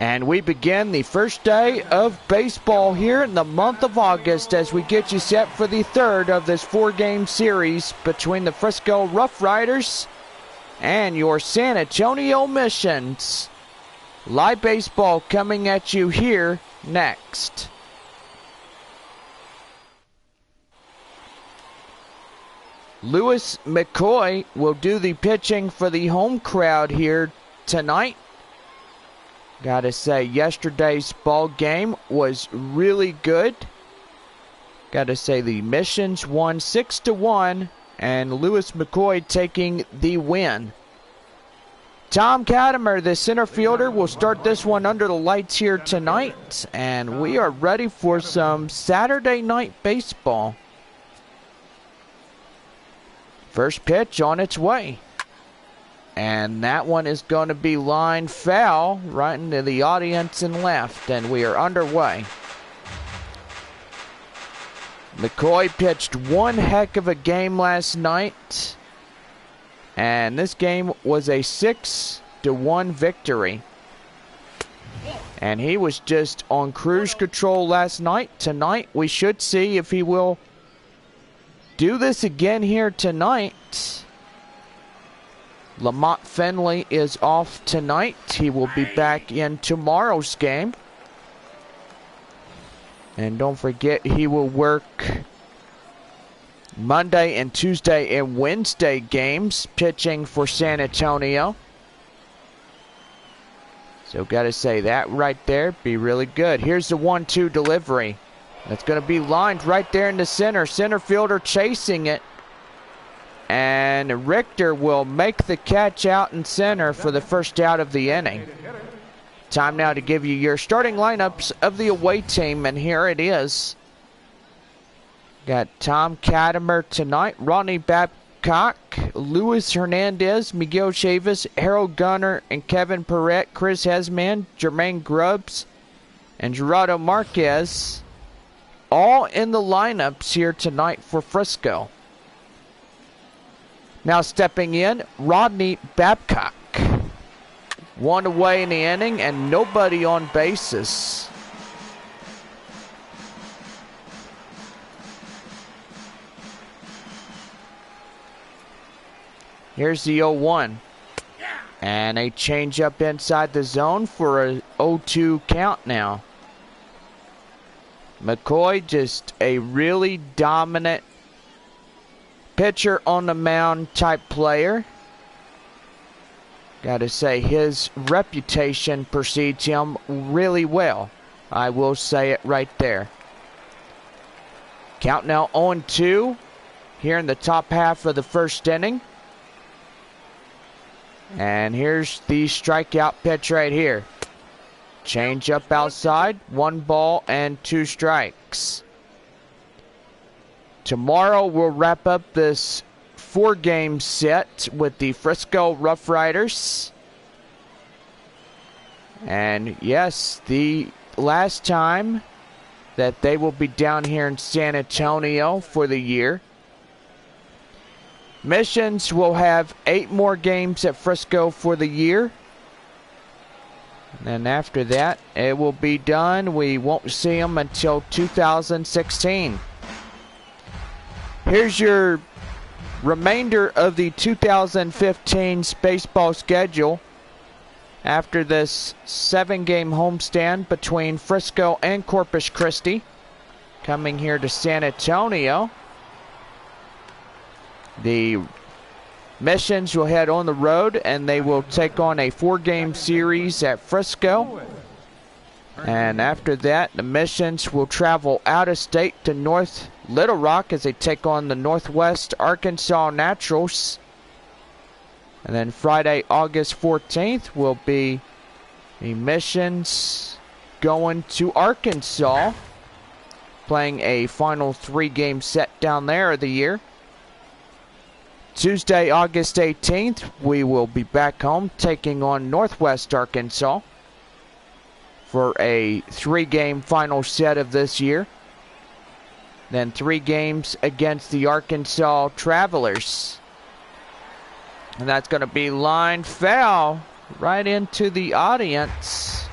And we begin the first day of baseball here in the month of August as we get you set for the third of this four-game series between the Frisco RoughRiders and your San Antonio Missions. Live baseball coming at you here next. Lewis McCoy will do the pitching for the home crowd here tonight. Gotta say, yesterday's ball game was really good. Gotta say, the Missions won 6-1, and Lewis McCoy taking the win. Tom Katimer, the center fielder, will start this one under the lights here tonight, and we are ready for some Saturday night baseball. First pitch on its way. And that one is going to be line foul right into the audience and left, and we are underway. McCoy pitched one heck of a game last night, and this game was a 6-1 victory. And he was just on cruise control last night. Tonight, we should see if he will do this again here tonight. Lamont Finley is off tonight. He will be back in tomorrow's game. And don't forget, he will work Monday and Tuesday and Wednesday games pitching for San Antonio. So gotta say, that right there be really good. Here's the 1-2 delivery. That's gonna be lined right there in the center. Center fielder chasing it. And Richter will make the catch out in center for the first out of the inning. Time now to give you your starting lineups of the away team, and here it is. Got Tom Katimer tonight, Ronnie Babcock, Luis Hernandez, Miguel Chavis, Harold Gunner, and Kevin Perrette, Chris Hesman, Jermaine Grubbs, and Gerardo Marquez, all in the lineups here tonight for Frisco. Now stepping in, Rodney Babcock. One away in the inning and nobody on bases. Here's the 0-1. And a changeup inside the zone for a 0-2 count now. McCoy, just a really dominant pitcher on the mound type player. Gotta say, his reputation precedes him really well. I will say it right there. Count now 0-2 here in the top half of the first inning. And here's the strikeout pitch right here. Change up outside, 1 ball and 2 strikes. Tomorrow we'll wrap up this 4-game set with the Frisco RoughRiders. And yes, the last time that they will be down here in San Antonio for the year. Missions will have 8 more games at Frisco for the year. And then after that, it will be done. We won't see them until 2016. Here's your remainder of the 2015 baseball schedule after this 7-game homestand between Frisco and Corpus Christi. Coming here to San Antonio, the Missions will head on the road and they will take on a 4-game series at Frisco. And after that, the Missions will travel out of state to North Little Rock as they take on the Northwest Arkansas Naturals. And then Friday, August 14th, will be the Missions going to Arkansas, playing a final 3-game set down there of the year. Tuesday, August 18th, we will be back home taking on Northwest Arkansas for a 3-game final set of this year. Then 3 games against the Arkansas Travelers. And that's going to be line foul right into the audience.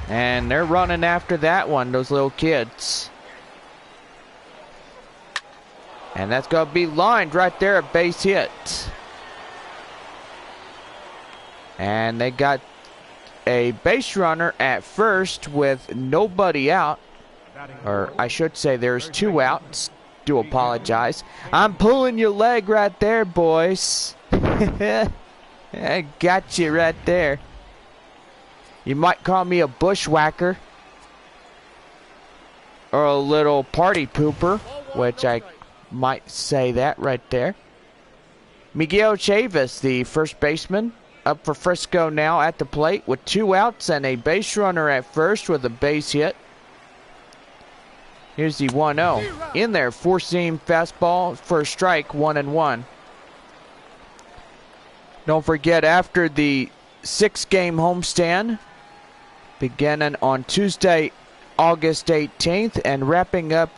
And they're running after that one, those little kids. And that's going to be lined right there, a base hit. And they got a base runner at first with nobody out. Or I should say there's 2 outs. Do apologize. I'm pulling your leg right there, boys. I got you right there. You might call me a bushwhacker. Or a little party pooper, which I might say that right there. Miguel Chavis, the first baseman, up for Frisco now at the plate with 2 outs and a base runner at first with a base hit. Here's the 1-0. In there, 4-seam fastball for a strike, 1-1. Don't forget, after the 6-game homestand, beginning on Tuesday, August 18th, and wrapping up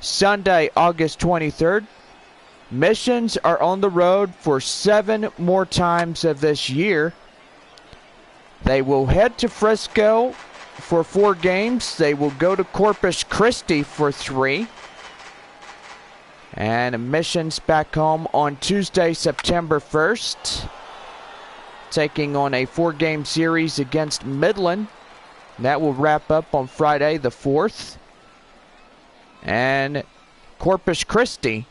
Sunday, August 23rd, missions are on the road for 7 more times of this year. They will head to Frisco for 4 games. They will go to Corpus Christi for 3. And missions back home on Tuesday, September 1st. Taking on a 4-game series against Midland. That will wrap up on Friday the 4th. And Corpus Christi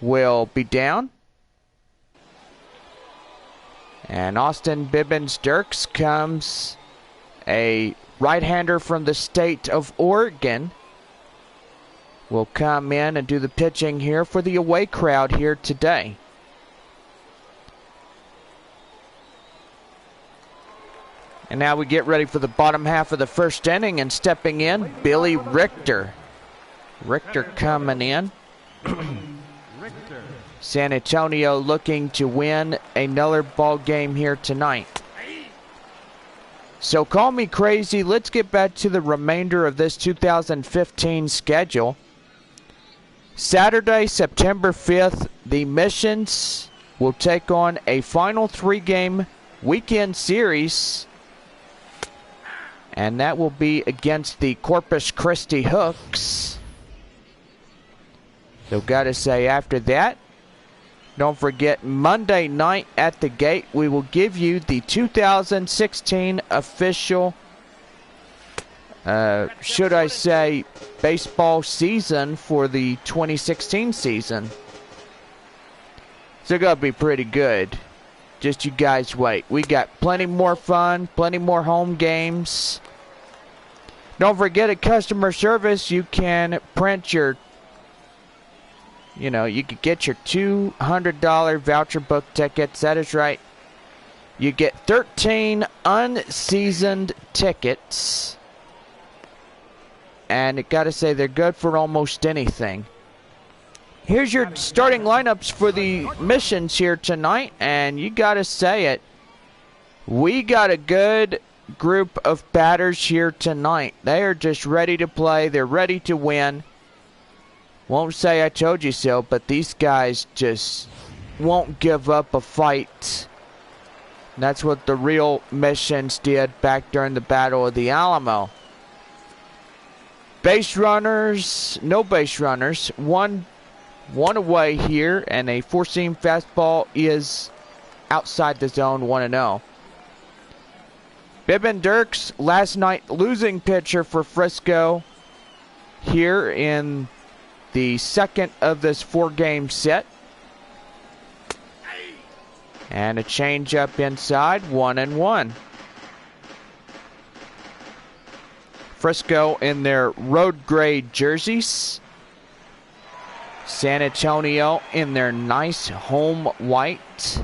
will be down. And Austin Bibbins-Dirks comes a right-hander from the state of Oregon. Will come in and do the pitching here for the away crowd here today. And now we get ready for the bottom half of the first inning, and stepping in, Billy Richter. Richter coming in. San Antonio looking to win another ball game here tonight. So call me crazy. Let's get back to the remainder of this 2015 schedule. Saturday, September 5th, the Missions will take on a final 3-game weekend series. And that will be against the Corpus Christi Hooks. So gotta say, after that, don't forget, Monday night at the gate, we will give you the 2016 official, should I say, baseball season for the 2016 season. So gonna be pretty good. Just you guys wait. We got plenty more fun, plenty more home games. Don't forget, at customer service, you can print your, you could get your $200 voucher book tickets. That is right. You get 13 unseasoned tickets. And I gotta say, they're good for almost anything. Here's your starting lineups for the Missions here tonight. And you gotta say it, we got a good group of batters here tonight. They are just ready to play. They're ready to win. Won't say I told you so, but these guys just won't give up a fight. That's what the real Missions did back during the Battle of the Alamo. Base runners, no base runners. One away here, and a 4-seam fastball is outside the zone, 1-0. Bibbins-Dirks, last night losing pitcher for Frisco here in the second of this 4-game set. And a changeup inside, 1-1. Frisco in their road gray jerseys. San Antonio in their nice home white.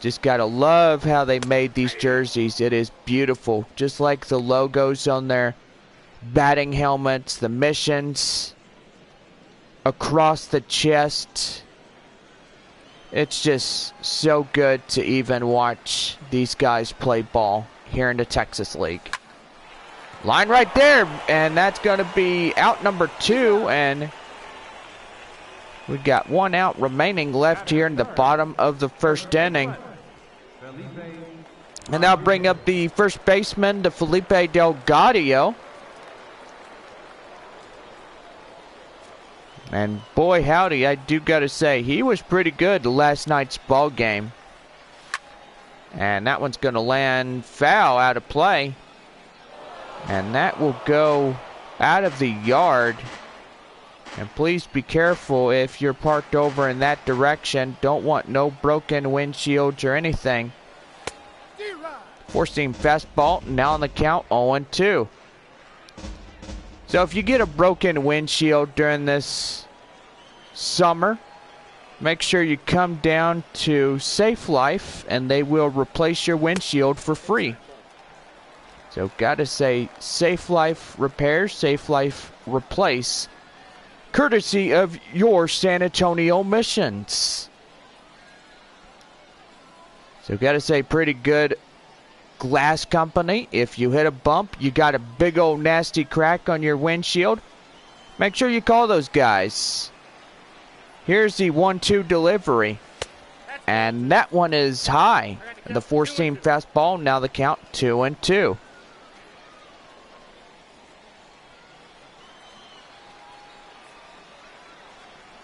Just gotta love how they made these jerseys. It is beautiful. Just like the logos on their batting helmets, the Missions across the chest. It's just so good to even watch these guys play ball here in the Texas League. Line right there, and that's going to be out number 2, and we got 1 out remaining left here in the bottom of the first inning. And now bring up the first baseman, to Felipe Delgado. And boy howdy, I do gotta say, he was pretty good last night's ball game. And that one's gonna land foul out of play. And that will go out of the yard. And please be careful if you're parked over in that direction. Don't want no broken windshields or anything. Four-seam fastball, now on the count, 0-2. So if you get a broken windshield during this summer, make sure you come down to Safe Life and they will replace your windshield for free. So gotta say, Safe Life repairs, Safe Life replace, courtesy of your San Antonio missions. So gotta say, pretty good glass company. If you hit a bump, you got a big old nasty crack on your windshield, make sure you call those guys. Here's the 1-2 delivery. And that one is high. The four-seam fastball, now the count 2-2.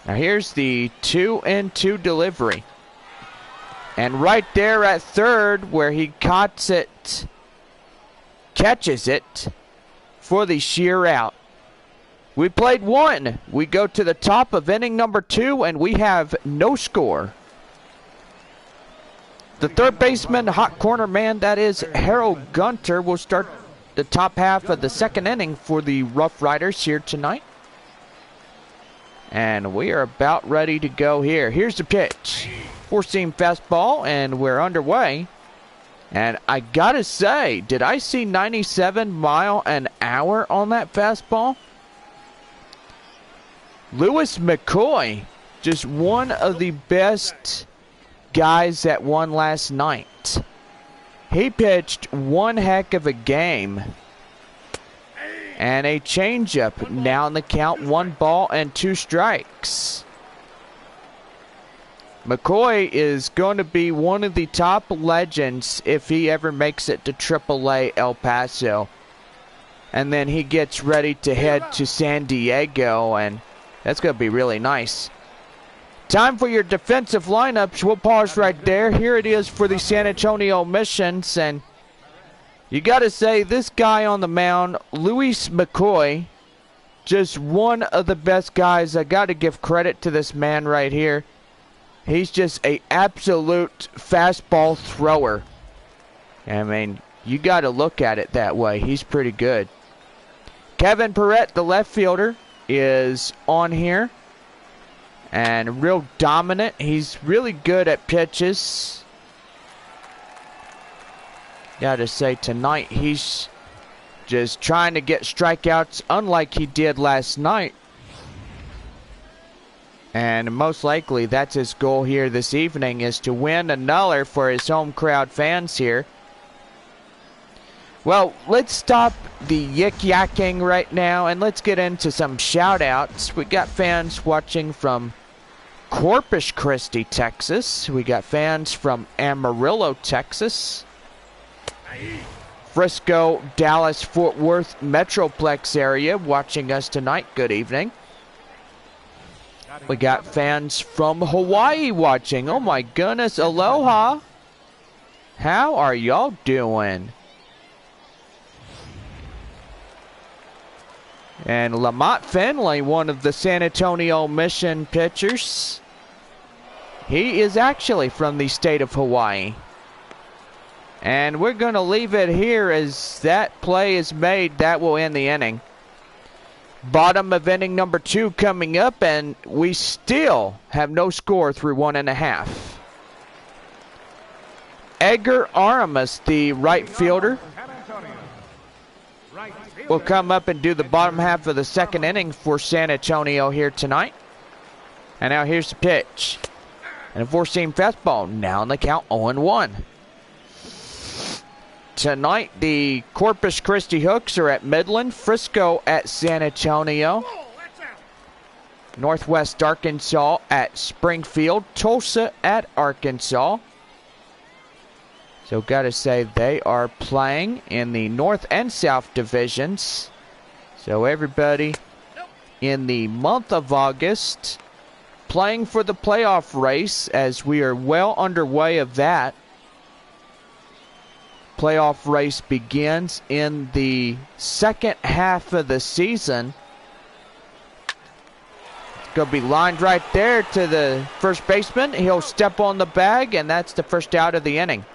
Now here's the 2-2 delivery. And right there at third, where he catches it for the sheer out. We played one. We go to the top of inning number 2, and we have no score. The third baseman, hot corner man, that is Harold Gunter, will start the top half of the second inning for the RoughRiders here tonight. And we are about ready to go here. Here's the pitch. Four-seam fastball, and we're underway. And I gotta say, did I see 97 mile an hour on that fastball? Lewis McCoy, just one of the best guys that won last night. He pitched one heck of a game. And a changeup, now in the count, 1-2 strikes. McCoy is going to be one of the top legends if he ever makes it to AAA El Paso. And then he gets ready to head to San Diego, and that's going to be really nice. Time for your defensive lineups. We'll pause right there. Here it is for the San Antonio Missions, and you got to say, this guy on the mound, Luis McCoy, just one of the best guys. I got to give credit to this man right here. He's just an absolute fastball thrower. I mean, you got to look at it that way. He's pretty good. Kevin Perrette, the left fielder, is on here. And real dominant. He's really good at pitches. Gotta say, tonight he's just trying to get strikeouts unlike he did last night. And most likely that's his goal here this evening, is to win another for his home crowd fans here. Well, let's stop the yik-yakking right now and let's get into some shout-outs. We got fans watching from Corpus Christi, Texas. We got fans from Amarillo, Texas. Frisco, Dallas, Fort Worth Metroplex area watching us tonight. Good evening. We got fans from Hawaii watching. Oh my goodness, aloha. How are y'all doing? And Lamont Finley, one of the San Antonio Mission pitchers. He is actually from the state of Hawaii. And we're going to leave it here as that play is made. That will end the inning. Bottom of inning number 2 coming up, and we still have no score through 1.5. Edgar Aramis, the right fielder, will come up and do the bottom half of the second inning for San Antonio here tonight. And now here's the pitch. And a four-seam fastball, now on the count, 0-1. Tonight, the Corpus Christi Hooks are at Midland, Frisco at San Antonio, Northwest Arkansas at Springfield, Tulsa at Arkansas. So gotta say, they are playing in the North and South divisions. So everybody in the month of August playing for the playoff race, as we are well underway of that. Playoff race begins in the second half of the season. It's going to be lined right there to the first baseman. He'll step on the bag, and that's the first out of the inning.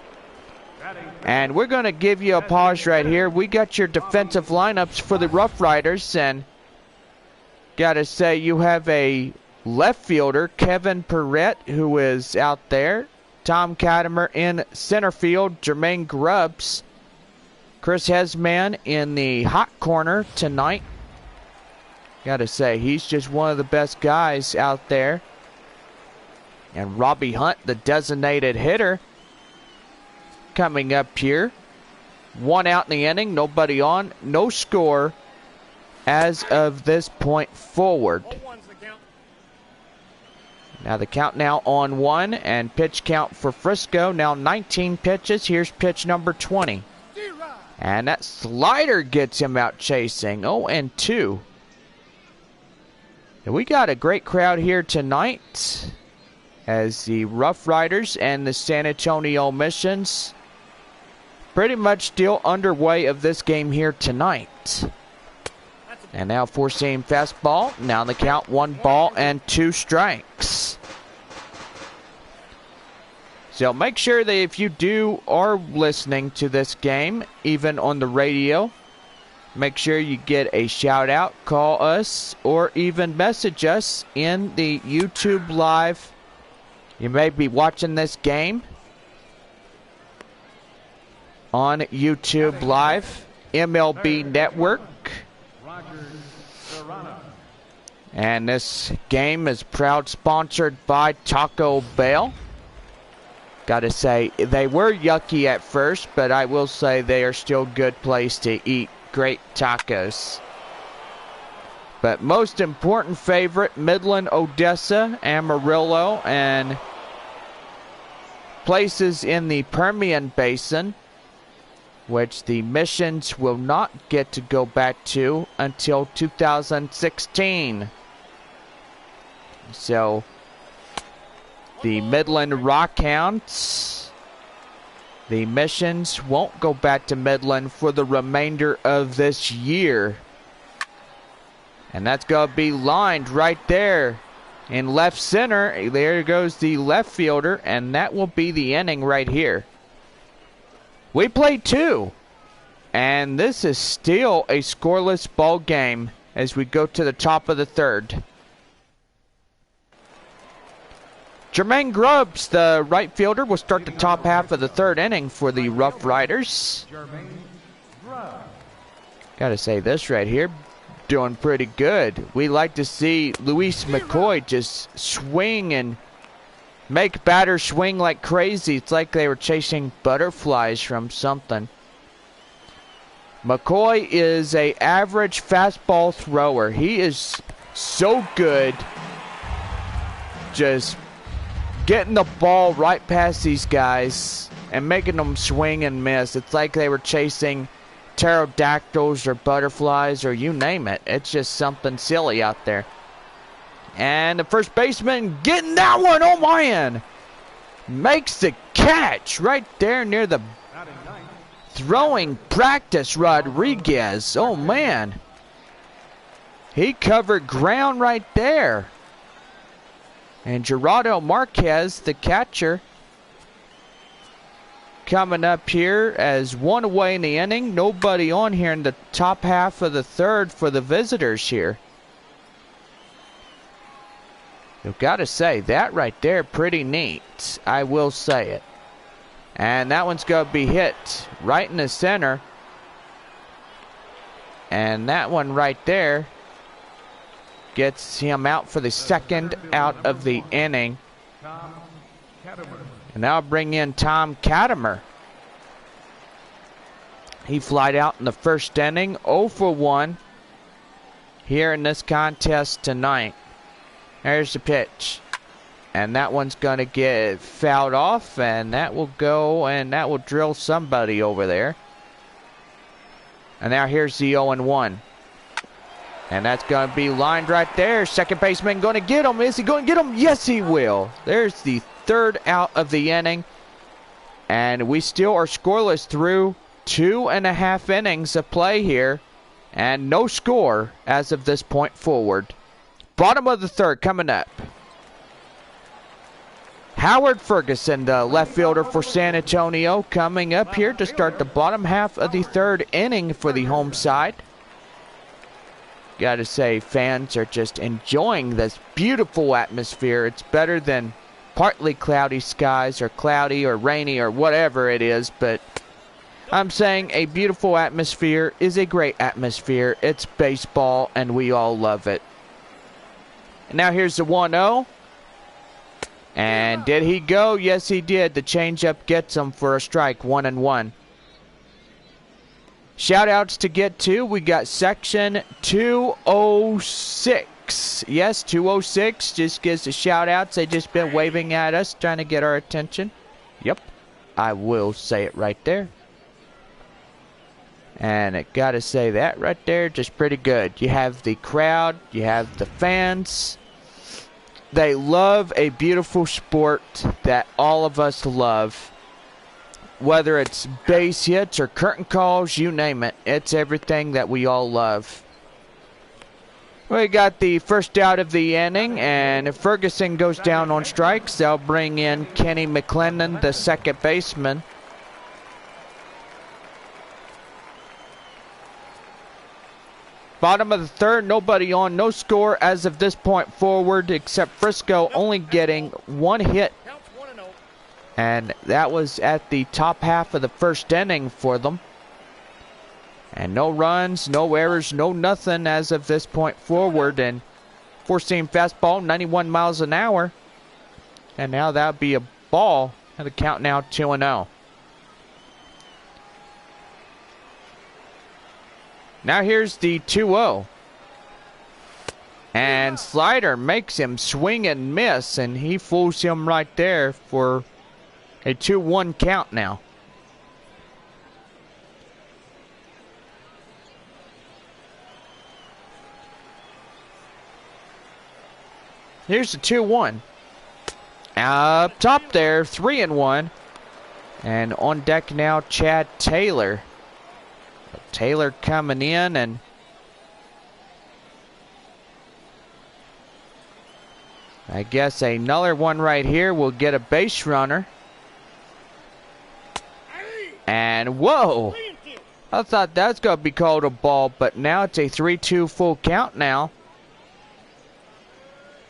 And we're going to give you a pause right here. We got your defensive lineups for the RoughRiders, and got to say, you have a left fielder, Kevin Perrette, who is out there. Tom Cadimer in center field. Jermaine Grubbs. Chris Hesman in the hot corner tonight. Got to say, he's just one of the best guys out there. And Robbie Hunt, the designated hitter, coming up here. 1 out in the inning, nobody on, no score as of this point forward. Now the count now on 1, and pitch count for Frisco now 19 pitches. Here's pitch number 20. And that slider gets him out chasing. 0-2. And we got a great crowd here tonight as the RoughRiders and the San Antonio Missions pretty much still underway of this game here tonight. And now four-seam fastball. Now the count 1 ball and 2 strikes. So make sure that if you are listening to this game, even on the radio, make sure you get a shout out, call us, or even message us in the YouTube Live. You may be watching this game on YouTube Live, MLB Network. And this game is proud sponsored by Taco Bell. Gotta say, they were yucky at first, but I will say they are still a good place to eat great tacos. But most important favorite, Midland, Odessa, Amarillo, and places in the Permian Basin, which the Missions will not get to go back to until 2016. So, the Midland Rockhounds, the Missions won't go back to Midland for the remainder of this year. And that's going to be lined right there in left center. There goes the left fielder, and that will be the inning right here. We played 2, and this is still a scoreless ball game as we go to the top of the 3rd. Jermaine Grubbs, the right fielder, will start the top half of the 3rd inning for the RoughRiders. Gotta say, this right here, doing pretty good. We like to see Luis McCoy just swing and make batters swing like crazy. It's like they were chasing butterflies from something. McCoy is an average fastball thrower. He is so good just getting the ball right past these guys and making them swing and miss. It's like they were chasing pterodactyls or butterflies or you name it. It's just something silly out there. And the first baseman getting that one, oh man! Makes the catch right there near the throwing practice Rodriguez. Oh man. He covered ground right there. And Gerardo Marquez, the catcher, coming up here as 1 away in the inning. Nobody on here in the top half of the 3rd for the visitors here. I've got to say, that right there, pretty neat. I will say it. And that one's going to be hit right in the center. And that one right there gets him out for the 2nd out of the inning. And now bring in Tom Cadimer. He flied out in the 1st inning, 0 for 1 here in this contest tonight. There's the pitch. And that one's going to get fouled off, and that will go, and that will drill somebody over there. And now here's the 0-1. And that's going to be lined right there. Second baseman going to get him. Is he going to get him? Yes, he will. There's the third out of the inning. And we still are scoreless through 2.5 innings of play here. And no score as of this point forward. Bottom of the third coming up. Howard Ferguson, the left fielder for San Antonio, coming up here to start the bottom half of the third inning for the home side. Gotta say, fans are just enjoying this beautiful atmosphere. It's better than partly cloudy skies or cloudy or rainy or whatever it is, but I'm saying a beautiful atmosphere is a great atmosphere. It's baseball and we all love it. And now here's the 1-0. And did he go? Yes, he did. The changeup gets him for a strike, 1-1. Shout outs to get to. We got section 206. Yes, 206 just gives the shout outs. They just been waving at us, trying to get our attention. Yep, I will say it right there. And I gotta say that right there, just pretty good. You have the crowd, you have the fans. They love a beautiful sport that all of us love. Whether it's base hits or curtain calls, you name it. It's everything that we all love. We got the first out of the inning, and if Ferguson goes down on strikes, they'll bring in Kenny McClendon, the second baseman. Bottom of the third, nobody on, no score as of this point forward, except Frisco only getting one hit. And that was at the top half of the first inning for them. And no runs, no errors, no nothing as of this point forward. And four-seam fastball, 91 miles an hour. And now that'll be a ball. And the count now 2-0. Now here's the 2-0. And slider makes him swing and miss. And he fools him right there for a 2-1 count now. Here's the 2-1. Up top there, 3-1. And on deck now, Chad Taylor. Taylor coming in, and I guess another one right here will get a base runner. And whoa! I thought that was going to be called a ball, but now it's a 3-2 full count now.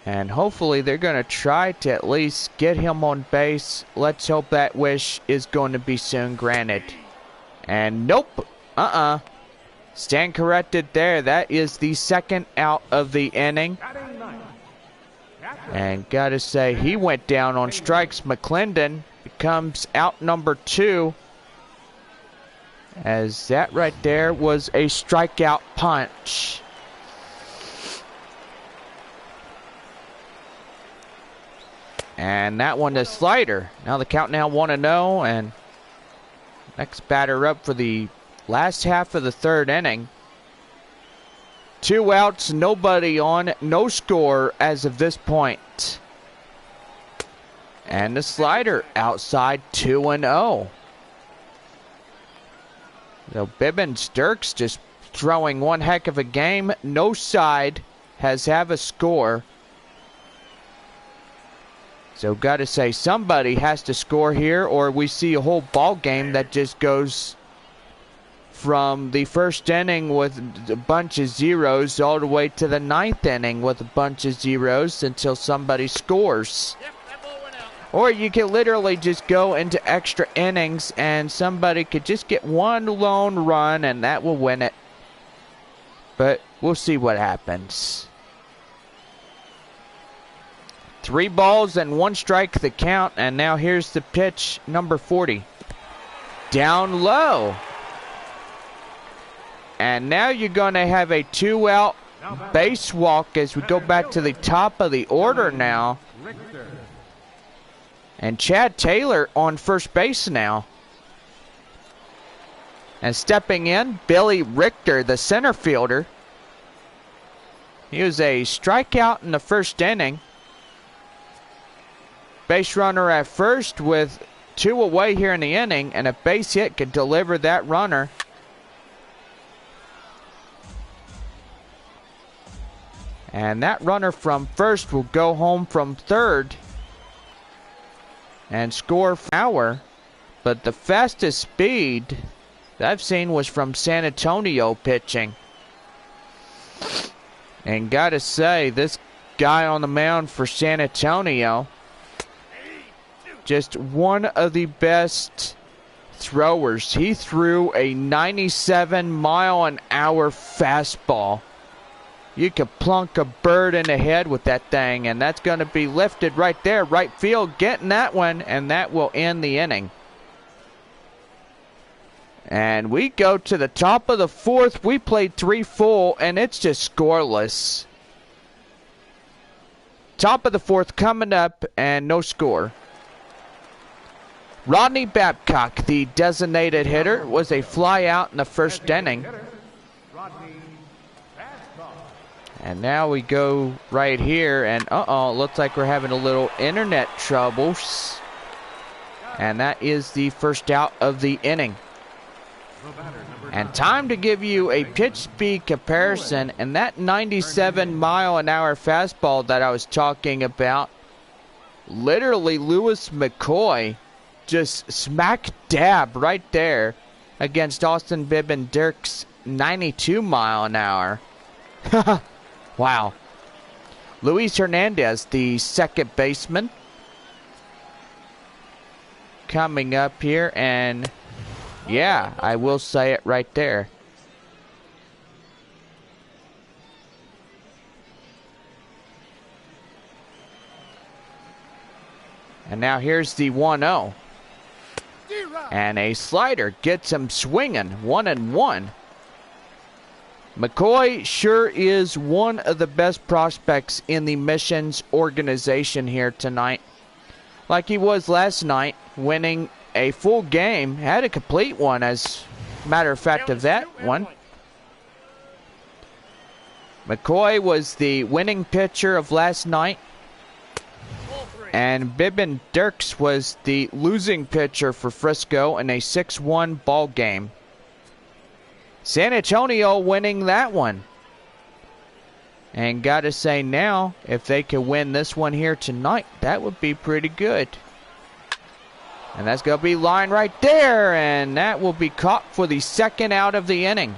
And hopefully they're going to try to at least get him on base. Let's hope that wish is going to be soon granted. And nope. Stand corrected there. That is the second out of the inning. And gotta say, he went down on strikes. McClendon becomes out number 2. As that right there was a strikeout punch. And that one is slider. Now the count now 1-0, and next batter up for the last half of the third inning. 2 outs, nobody on, no score as of this point. And the slider outside, 2-0. So Bibbins Dirks just throwing one heck of a game. No side has have a score. So got to say, somebody has to score here, or we see a whole ball game that just goes from the first inning with a bunch of zeros all the way to the 9th inning with a bunch of zeros until somebody scores. Or you can literally just go into extra innings and somebody could just get one lone run and that will win it. But we'll see what happens. 3 balls and 1 strike the count, and now here's the pitch, number 40. Down low. And now you're going to have a 2-out base walk as we go back to the top of the order now. And Chad Taylor on first base now. And stepping in, Billy Richter, the center fielder. He was a strikeout in the first inning. Base runner at first with 2 away here in the inning, and a base hit could deliver that runner. And that runner from first will go home from third and score power. But the fastest speed that I've seen was from San Antonio pitching. And gotta say, this guy on the mound for San Antonio, just one of the best throwers. He threw a 97-mile-an-hour fastball. You could plunk a bird in the head with that thing, and that's going to be lifted right there. Right field getting that one, and that will end the inning. And we go to the top of the fourth. We played 3 full, and it's just scoreless. Top of the fourth coming up, and no score. Rodney Babcock, the designated hitter, was a fly out in the first inning. And now we go right here, and looks like we're having a little internet troubles. And that is the first out of the inning. And time to give you a pitch speed comparison, and that 97-mile-an-hour fastball that I was talking about, literally Lewis McCoy just smack dab right there against Austin Bibbin Dirk's 92-mile-an-hour. Wow. Luis Hernandez, the second baseman, coming up here, and yeah, I will say it right there. And now here's the 1-0. And a slider gets him swinging, 1-1. McCoy sure is one of the best prospects in the Missions organization here tonight. Like he was last night, winning a full game. Had a complete one, as a matter of fact, of that one. McCoy was the winning pitcher of last night. And Bibbin Dirks was the losing pitcher for Frisco in a 6-1 ball game. San Antonio winning that one. And gotta say now, if they could win this one here tonight, that would be pretty good. And that's going to be line right there, and that will be caught for the second out of the inning.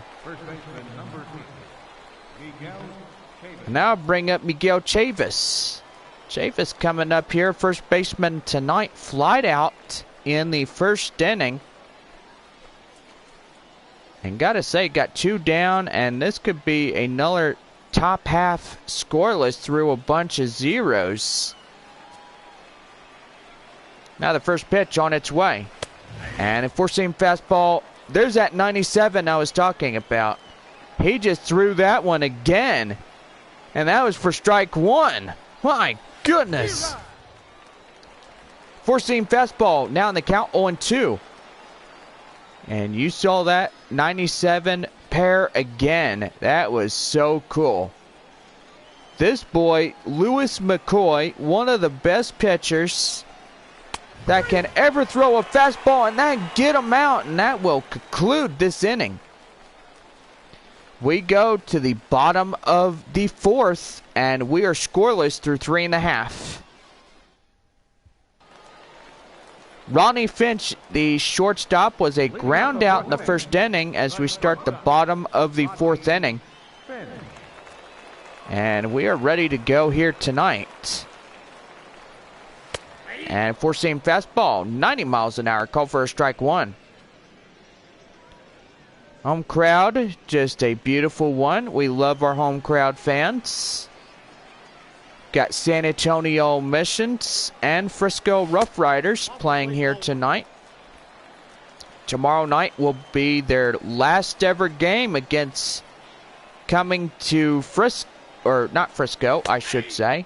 And now I'll bring up Miguel Chavis. Chavis coming up here, first baseman tonight, flied out in the first inning. And gotta say, got 2 down, and this could be another top half scoreless through a bunch of zeros. Now the first pitch on its way. And a four-seam fastball. There's that 97 I was talking about. He just threw that one again. And that was for strike 1. My goodness. Four-seam fastball. Now in the count 0-2. And you saw that 97 pair again. That was so cool. This boy, Lewis McCoy, one of the best pitchers that can ever throw a fastball and then get him out, and that will conclude this inning. We go to the bottom of the fourth, and we are scoreless through 3.5. Ronnie Finch, the shortstop, was a ground out in the first inning as we start the bottom of the fourth inning. And we are ready to go here tonight. And four-seam fastball, 90 miles an hour, called for a strike 1. Home crowd, just a beautiful one. We love our home crowd fans. Got San Antonio Missions and Frisco RoughRiders playing here tonight. Tomorrow night will be their last ever game against coming to Frisco, or not Frisco, I should say.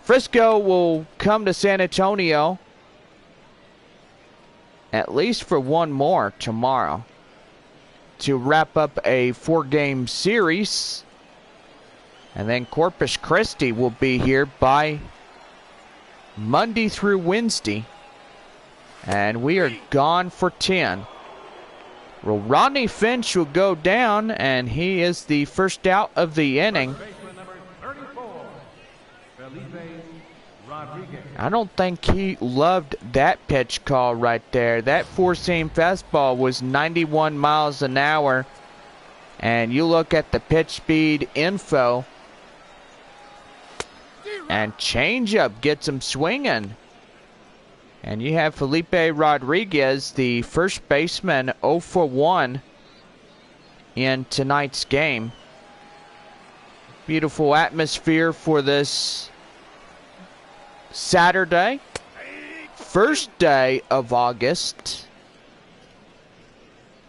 Frisco will come to San Antonio at least for one more tomorrow to wrap up a 4-game series. And then Corpus Christi will be here by Monday through Wednesday. And we are gone for 10. Well, Rodney Finch will go down, and he is the first out of the inning. I don't think he loved that pitch call right there. That four-seam fastball was 91 miles an hour. And you look at the pitch speed info, and changeup gets him swinging. And you have Felipe Rodriguez, the first baseman, 0 for 1 in tonight's game. Beautiful atmosphere for this Saturday, first day of August.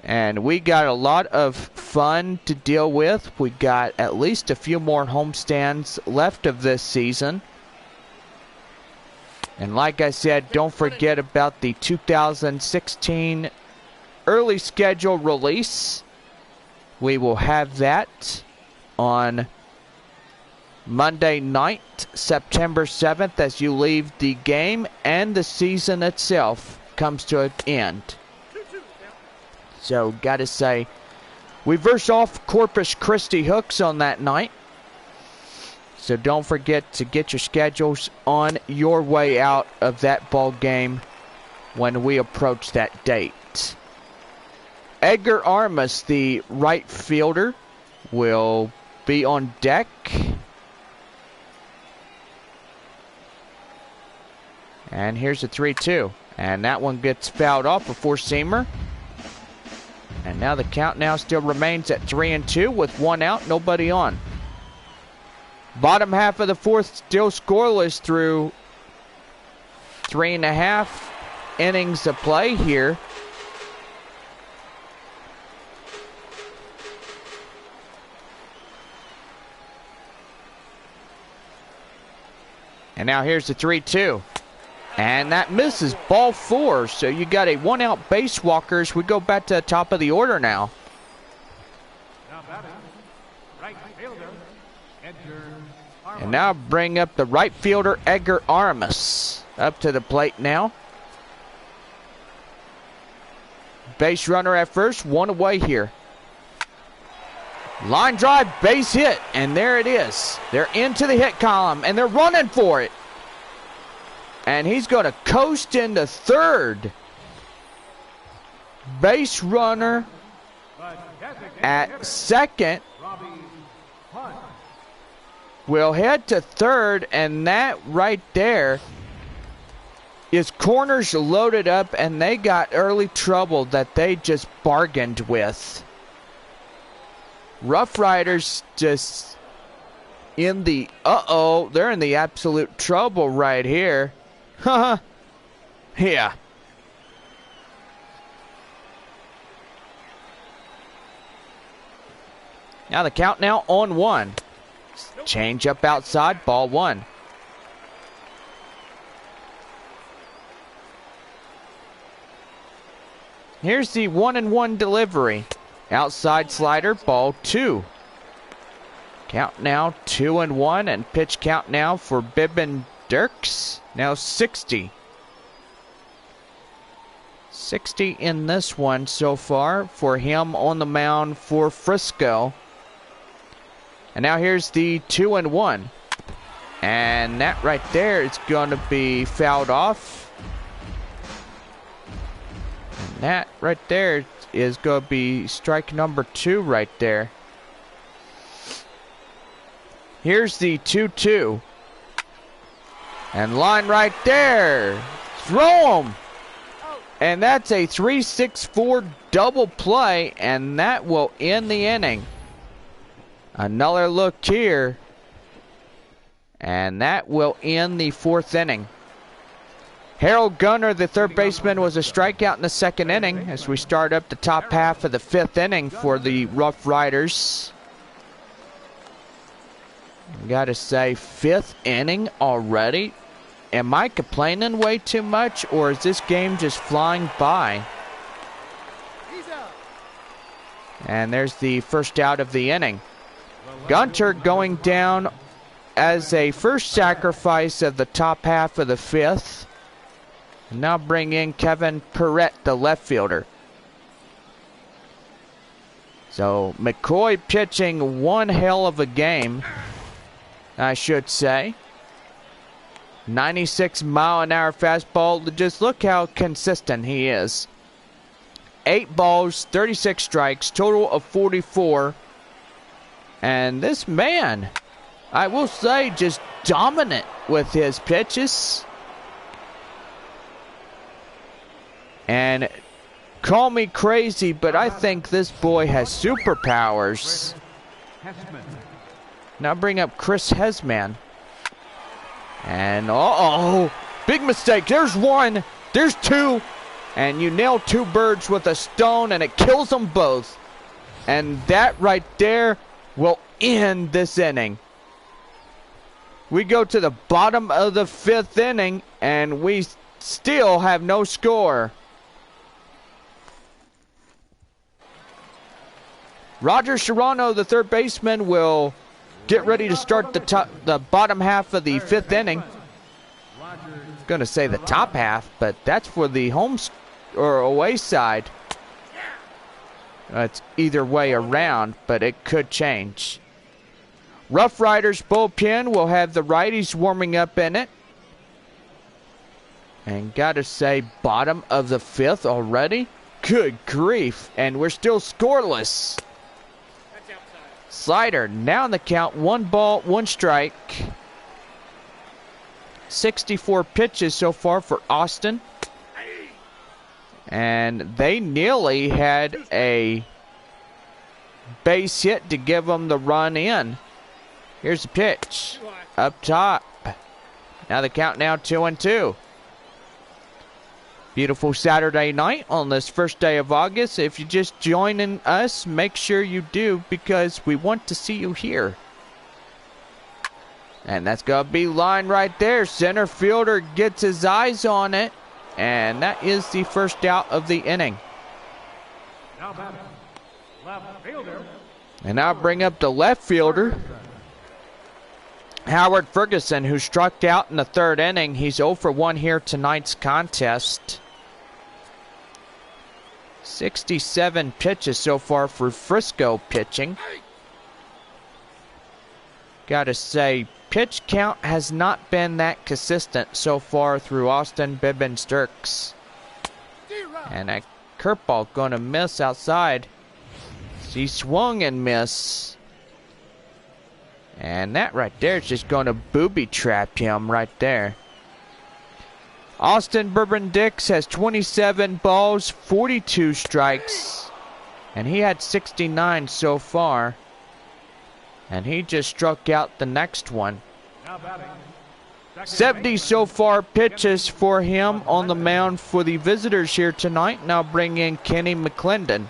And we got a lot of fun to deal with. We got at least a few more homestands left of this season. And like I said, don't forget about the 2016 early schedule release. We will have that on Monday night, September 7th, as you leave the game and the season itself comes to an end. So, gotta say, we verse off Corpus Christi Hooks on that night. So don't forget to get your schedules on your way out of that ball game when we approach that date. Edgar Armas, the right fielder, will be on deck. And here's a 3-2. And that one gets fouled off, a four-seamer. And now the count now still remains at 3-2 with one out, nobody on. Bottom half of the fourth still scoreless through 3.5 innings of play here. And now here's the 3-2. And that misses, ball 4. So you got a one-out base walker as we go back to the top of the order now. And now bring up the right fielder, Edgar Armas, up to the plate now. Base runner at first, one away here. Line drive, base hit, and there it is. They're into the hit column, and they're running for it. And he's going to coast into third. Base runner at second will head to third, and that right there is corners loaded up, and they got early trouble that they just bargained with. RoughRiders just in the they're in the absolute trouble right here. Haha. Yeah. Now the count now on 1. Change up outside, ball 1. Here's the 1-1 delivery. Outside slider, ball 2. Count now 2-1, and pitch count now for Bibbin Dirks. Now 60. 60 in this one so far for him on the mound for Frisco. And now here's the 2-1. And that right there is going to be fouled off. And that right there is going to be strike number 2 right there. Here's the 2-2. And line right there. Throw him. And that's a 3-6-4 double play, and that will end the inning. Another look here. And that will end the 4th inning. Harold Gunner, the third baseman, was a strikeout in the 2nd inning as we start up the top half of the 5th inning for the RoughRiders. Gotta say, 5th inning already. Am I complaining way too much, or is this game just flying by? And there's the first out of the inning. Gunter going down as a first sacrifice of the top half of the 5th. And now bring in Kevin Perrette, the left fielder. So McCoy pitching one hell of a game, I should say. 96-mile-an-hour fastball. Just look how consistent he is. 8 balls, 36 strikes, total of 44. And this man, I will say, just dominant with his pitches. And call me crazy, but I think this boy has superpowers. Now bring up Chris Hesman. And uh-oh, big mistake. There's one, there's two. And you nail 2 birds with a stone, and it kills them both. And that right there will end this inning. We go to the bottom of the 5th inning, and we still have no score. Roger Serrano, the third baseman, will get ready to start the bottom half of the 5th inning. Going to say the top half, but that's for the home or away side. It's either way around, but it could change. RoughRiders bullpen will have the righties warming up in it. And gotta say, bottom of the 5th already? Good grief, and we're still scoreless. Slider, now in the count, 1 ball, 1 strike. 64 pitches so far for Austin. And they nearly had a base hit to give them the run in. Here's the pitch. Up top. Now the count now 2-2. Beautiful Saturday night on this first day of August. If you're just joining us, make sure you do, because we want to see you here. And that's going to be line right there. Center fielder gets his eyes on it. And that is the first out of the inning. And now bring up the left fielder, Howard Ferguson, who struck out in the 3rd inning. He's 0 for 1 here tonight's contest. 67 pitches so far for Frisco pitching. Gotta say, pitch count has not been that consistent so far through Austin Bibbins-Sturks. And a curveball going to miss outside. He swung and missed. And that right there is just going to booby trap him right there. Austin Bourbon-Dix has 27 balls, 42 strikes. And he had 69 so far. And he just struck out the next one. 70 so far pitches for him on the mound for the visitors here tonight. Now bring in Kenny McClendon.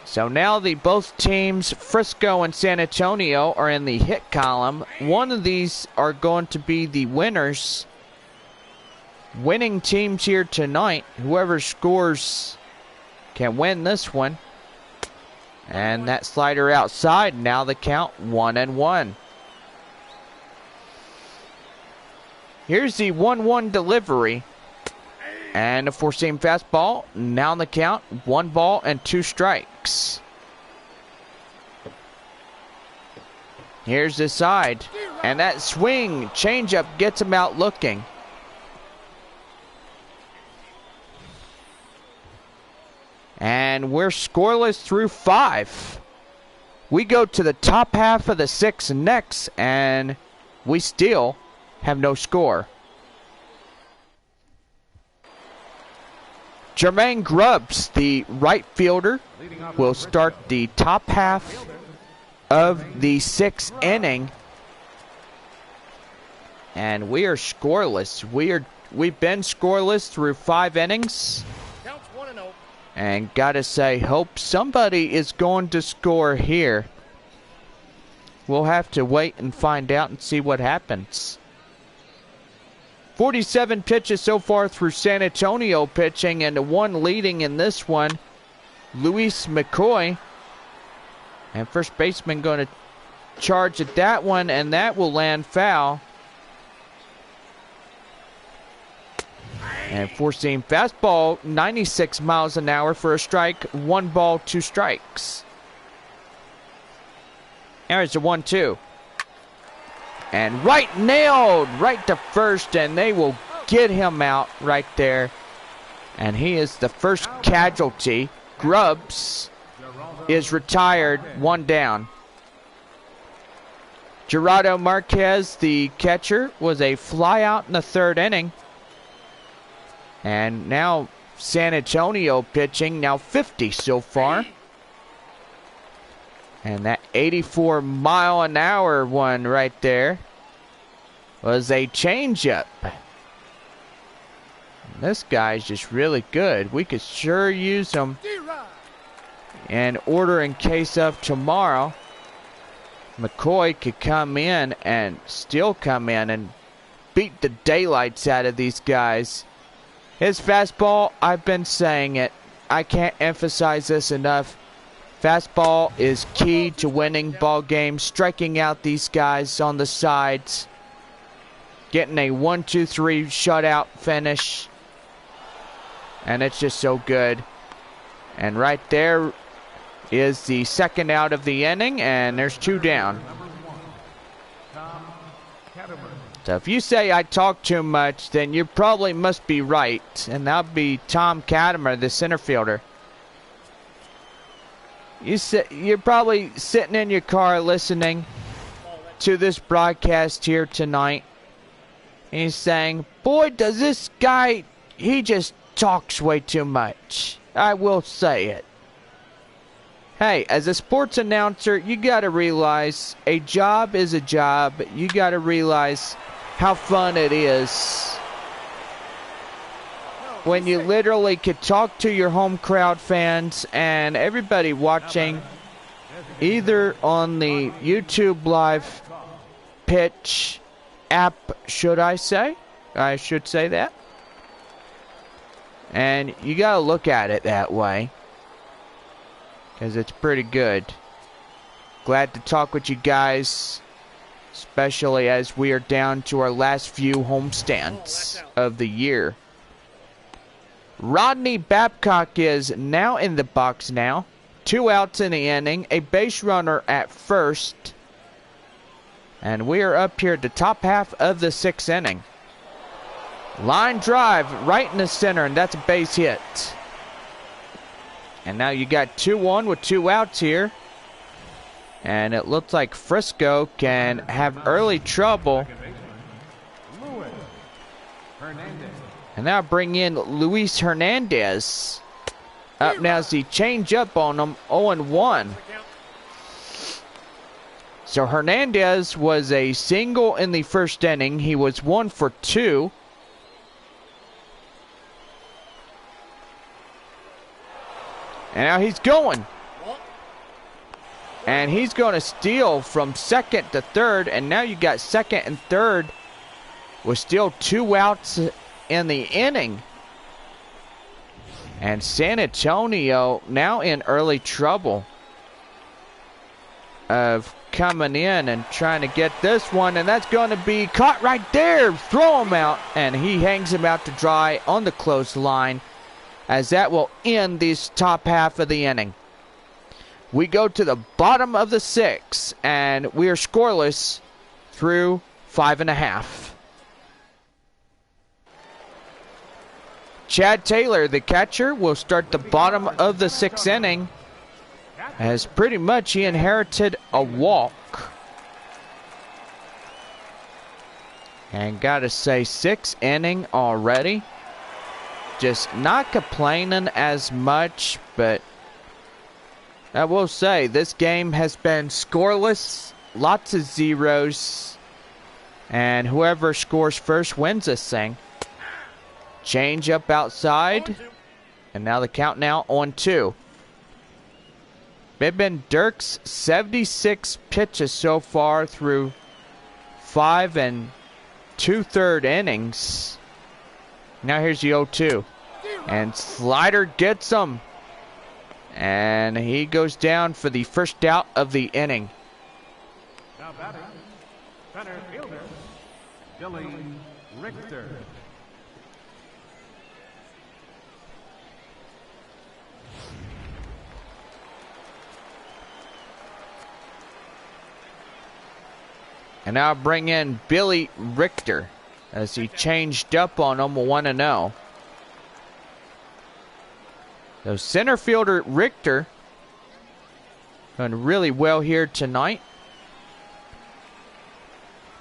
So now both teams, Frisco and San Antonio, are in the hit column. One of these are going to be the winners. Winning teams here tonight. Whoever scores can win this one. And that slider outside. Now the count 1-1. Here's the 1-1 delivery. And a 4-seam fastball. Now on the count, 1 ball and 2 strikes. Here's the side. And that swing changeup gets him out looking. And we're scoreless through 5. We go to the top half of the 6th next, and we still have no score. Jermaine Grubbs, the right fielder, will start the top half of the 6th inning. And we are scoreless. We've been scoreless through 5 innings. And gotta say, hope somebody is going to score here. We'll have to wait and find out and see what happens. 47 pitches so far through San Antonio pitching, and the one leading in this one, Luis McCoy. And first baseman going to charge at that one, and that will land foul. And four-seam fastball, 96 miles an hour for a strike. 1 ball, 2 strikes. There's a 1-2. And right nailed, right to first, and they will get him out right there. And he is the first casualty. Grubbs is retired, 1 down. Gerardo Marquez, the catcher, was a flyout in the 3rd inning. And now San Antonio pitching, now 50 so far. And that 84 mile an hour one right there was a changeup. This guy's just really good. We could sure use him in order in case of tomorrow. McCoy could come in and still come in and beat the daylights out of these guys. His fastball, I've been saying it. I can't emphasize this enough. Fastball is key to winning ball games, striking out these guys on the sides, getting a 1-2-3 shutout finish, and it's just so good. And right there is the 2nd out of the inning, and there's 2 down. So if you say I talk too much, then you probably must be right, and that'll be Tom Katimer, the center fielder. You're probably sitting in your car listening to this broadcast here tonight. And he's saying, boy, does this guy, he just talks way too much. I will say it. Hey, as a sports announcer, you got to realize a job is a job. You got to realize how fun it is when you literally could talk to your home crowd fans and everybody watching either on the YouTube live pitch app, should I say? I should say that. And you got to look at it that way, because it's pretty good. Glad to talk with you guys, especially as we are down to our last few homestands of the year. Rodney Babcock is now in the box now. 2 outs in the inning, a base runner at first. And we are up here at the top half of the 6th inning. Line drive right in the center, and that's a base hit. And now you got 2-1 with 2 outs here. And it looks like Frisco can have early trouble. And now bring in Luis Hernandez. Up now is the change up on him, 0-1. So Hernandez was a single in the 1st inning. He was 1 for 2. And now he's going. And he's going to steal from 2nd to 3rd. And now you got 2nd and 3rd with still 2 outs in the inning. And San Antonio now in early trouble of coming in and trying to get this one, and that's going to be caught right there. Throw him out, and he hangs him out to dry on the close line, as that will end this top half of the inning. We go to the bottom of the 6th, and we are scoreless through 5.5. Chad Taylor, the catcher, will start the bottom of the 6th inning, as pretty much he inherited a walk. And gotta say, 6th inning already. Just not complaining as much, but I will say this game has been scoreless, lots of zeros, and whoever scores first wins this thing. Change up outside, and now the count now on 2. Bibbin Dirks, 76 pitches so far through 5 2/3 innings. Now here's the 0-2. And Slider gets him. And he goes down for the first out of the inning. Now batting, center fielder, Billy Richter. And now bring in Billy Richter as he changed up on him 1-0. So center fielder Richter doing really well here tonight.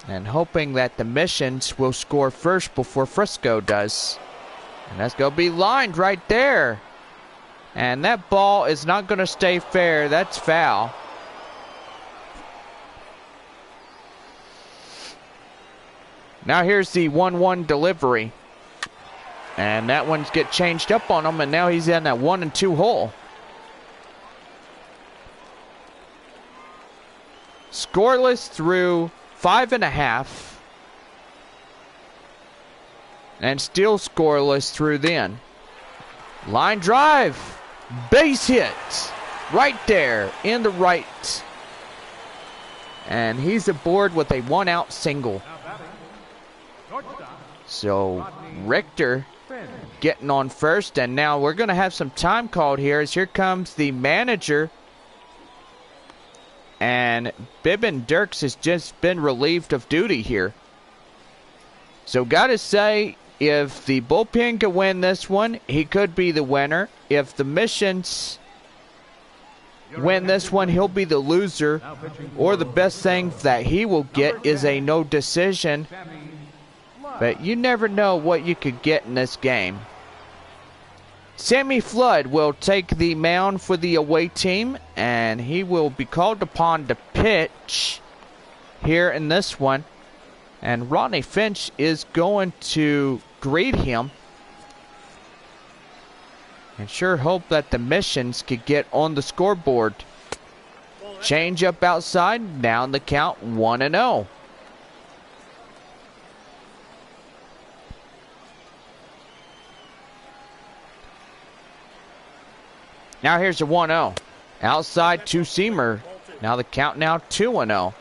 And hoping that the Missions will score first before Frisco does. And that's going to be lined right there. And that ball is not going to stay fair. That's foul. Now here's the 1-1 delivery. And that one's get changed up on him, and now he's in that 1-2 hole. Scoreless through 5.5. And still scoreless through then. Line drive. Base hit. Right there in the right. And he's aboard with a 1-out single. So Richter getting on first, and now we're going to have some time called here as here comes the manager. And Bibbin Dirks has just been relieved of duty here. So gotta say, if the bullpen can win this one, he could be the winner. If the Missions win this one, he'll be the loser. Or the best thing that he will get is a no decision. But you never know what you could get in this game. Sammy Flood will take the mound for the away team, and he will be called upon to pitch here in this one. And Rodney Finch is going to greet him. And sure hope that the Missions could get on the scoreboard. Change up outside, down the count 1-0. Now here's a 1-0. Outside two-seamer. Now the count now 2-0.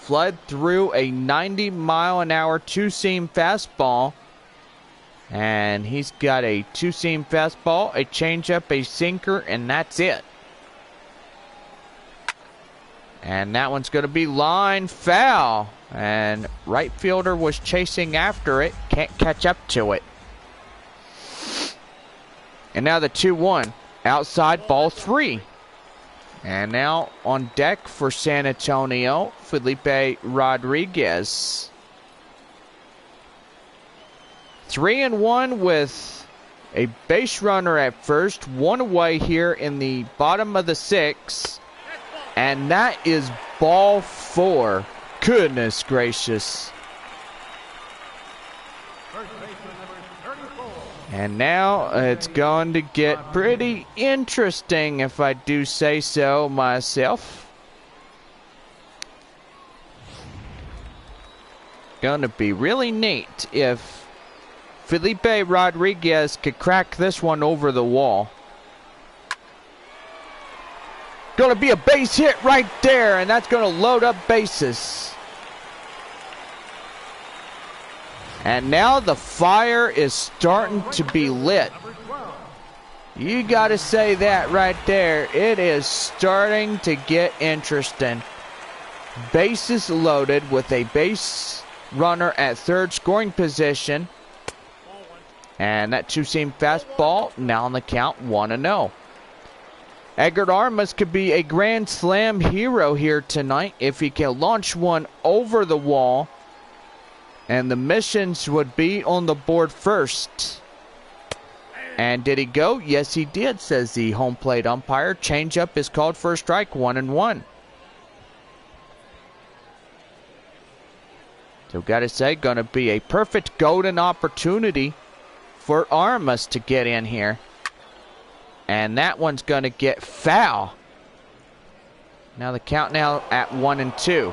Flood threw a 90-mile-an-hour two-seam fastball. And he's got a two-seam fastball, a changeup, a sinker, and that's it. And that one's going to be line foul. And right fielder was chasing after it. Can't catch up to it. And now the 2-1. Outside ball 3. And now on deck for San Antonio, Felipe Rodriguez. 3-1 with a base runner at first. One away here in the bottom of the 6th. And that is ball 4. Goodness gracious. And now it's going to get pretty interesting, if I do say so myself. Going to be really neat if Felipe Rodriguez could crack this one over the wall. Going to be a base hit right there, and that's going to load up bases. And now the fire is starting to be lit. You got to say that right there. It is starting to get interesting. Bases loaded with a base runner at third scoring position. And that two-seam fastball now on the count 1-0. Edgar Armas could be a Grand Slam hero here tonight if he can launch one over the wall. And the Missions would be on the board first. And did he go? Yes, he did, says the home plate umpire. Changeup is called for a strike, 1-1. So gotta say, gonna be a perfect golden opportunity for Armas to get in here. And that one's going to get foul. Now the count now at 1-2.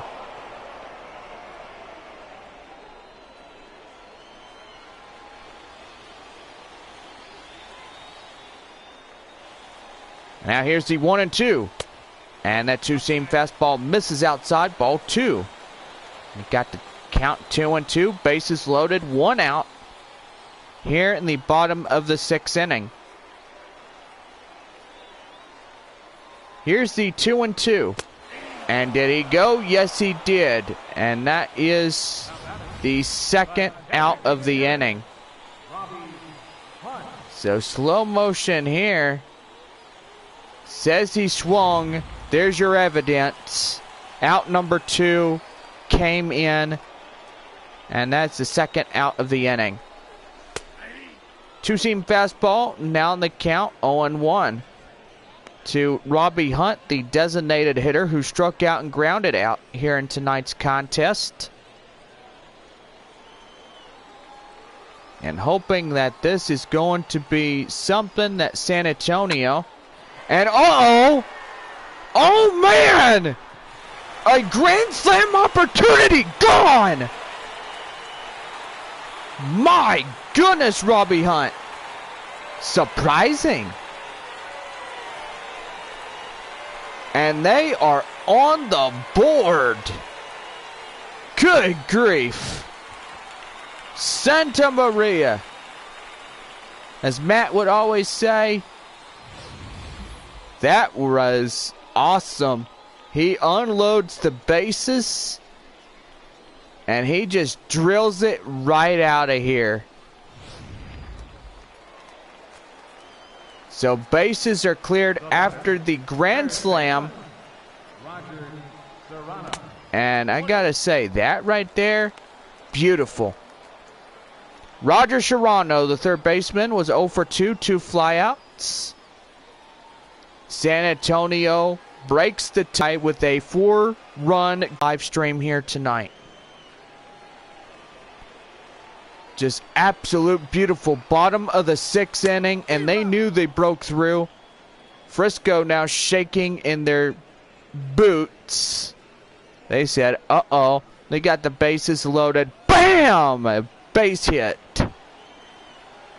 Now here's the 1-2. And that two-seam fastball misses outside, ball 2. We got the count 2-2, bases loaded, 1 out. Here in the bottom of the 6th inning. Here's the 2-2. And did he go? Yes, he did. And that is the 2nd out of the inning. So slow motion here. Says he swung. There's your evidence. Out number 2 came in. And that's the 2nd out of the inning. Two-seam fastball. Now in the count 0-1. To Robbie Hunt, the designated hitter who struck out and grounded out here in tonight's contest. And hoping that this is going to be something that San Antonio... And oh man! A grand slam opportunity gone! My goodness, Robbie Hunt. Surprising. And they are on the board. Good grief. Santa Maria. As Matt would always say, that was awesome. He unloads the bases. And he just drills it right out of here. So bases are cleared after the grand slam. And I gotta say, that right there, beautiful. Roger Serrano, the third baseman, was 0 for 2 flyouts. San Antonio breaks the tie with a 4-run live stream here tonight. Just absolute beautiful. Bottom of the 6th inning, and they knew they broke through. Frisco now shaking in their boots. They said, uh-oh. They got the bases loaded. Bam! A base hit.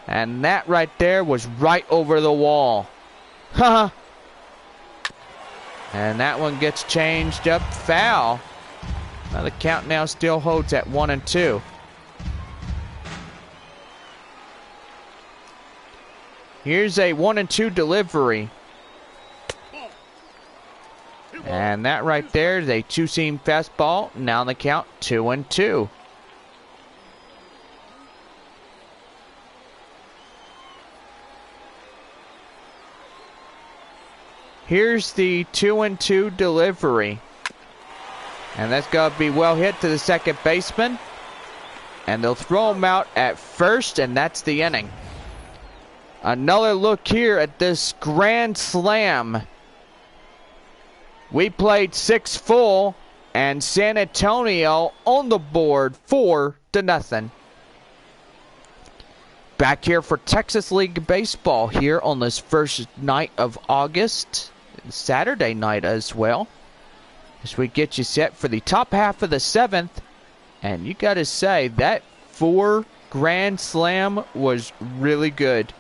And that right there was right over the wall. Haha. And that one gets changed up foul. Now the count now still holds at 1-2. Here's a 1-2 delivery. And that right there is a two-seam fastball. Now the count 2-2. Here's the 2-2 delivery. And that's going to be well hit to the second baseman. And they'll throw him out at first, and that's the inning. Another look here at this grand slam. We played 6 full, and San Antonio on the board 4-0. Back here for Texas League Baseball here on this first night of August. Saturday night as well. As we get you set for the top half of the 7th. And you got to say, that 4 grand slam was really good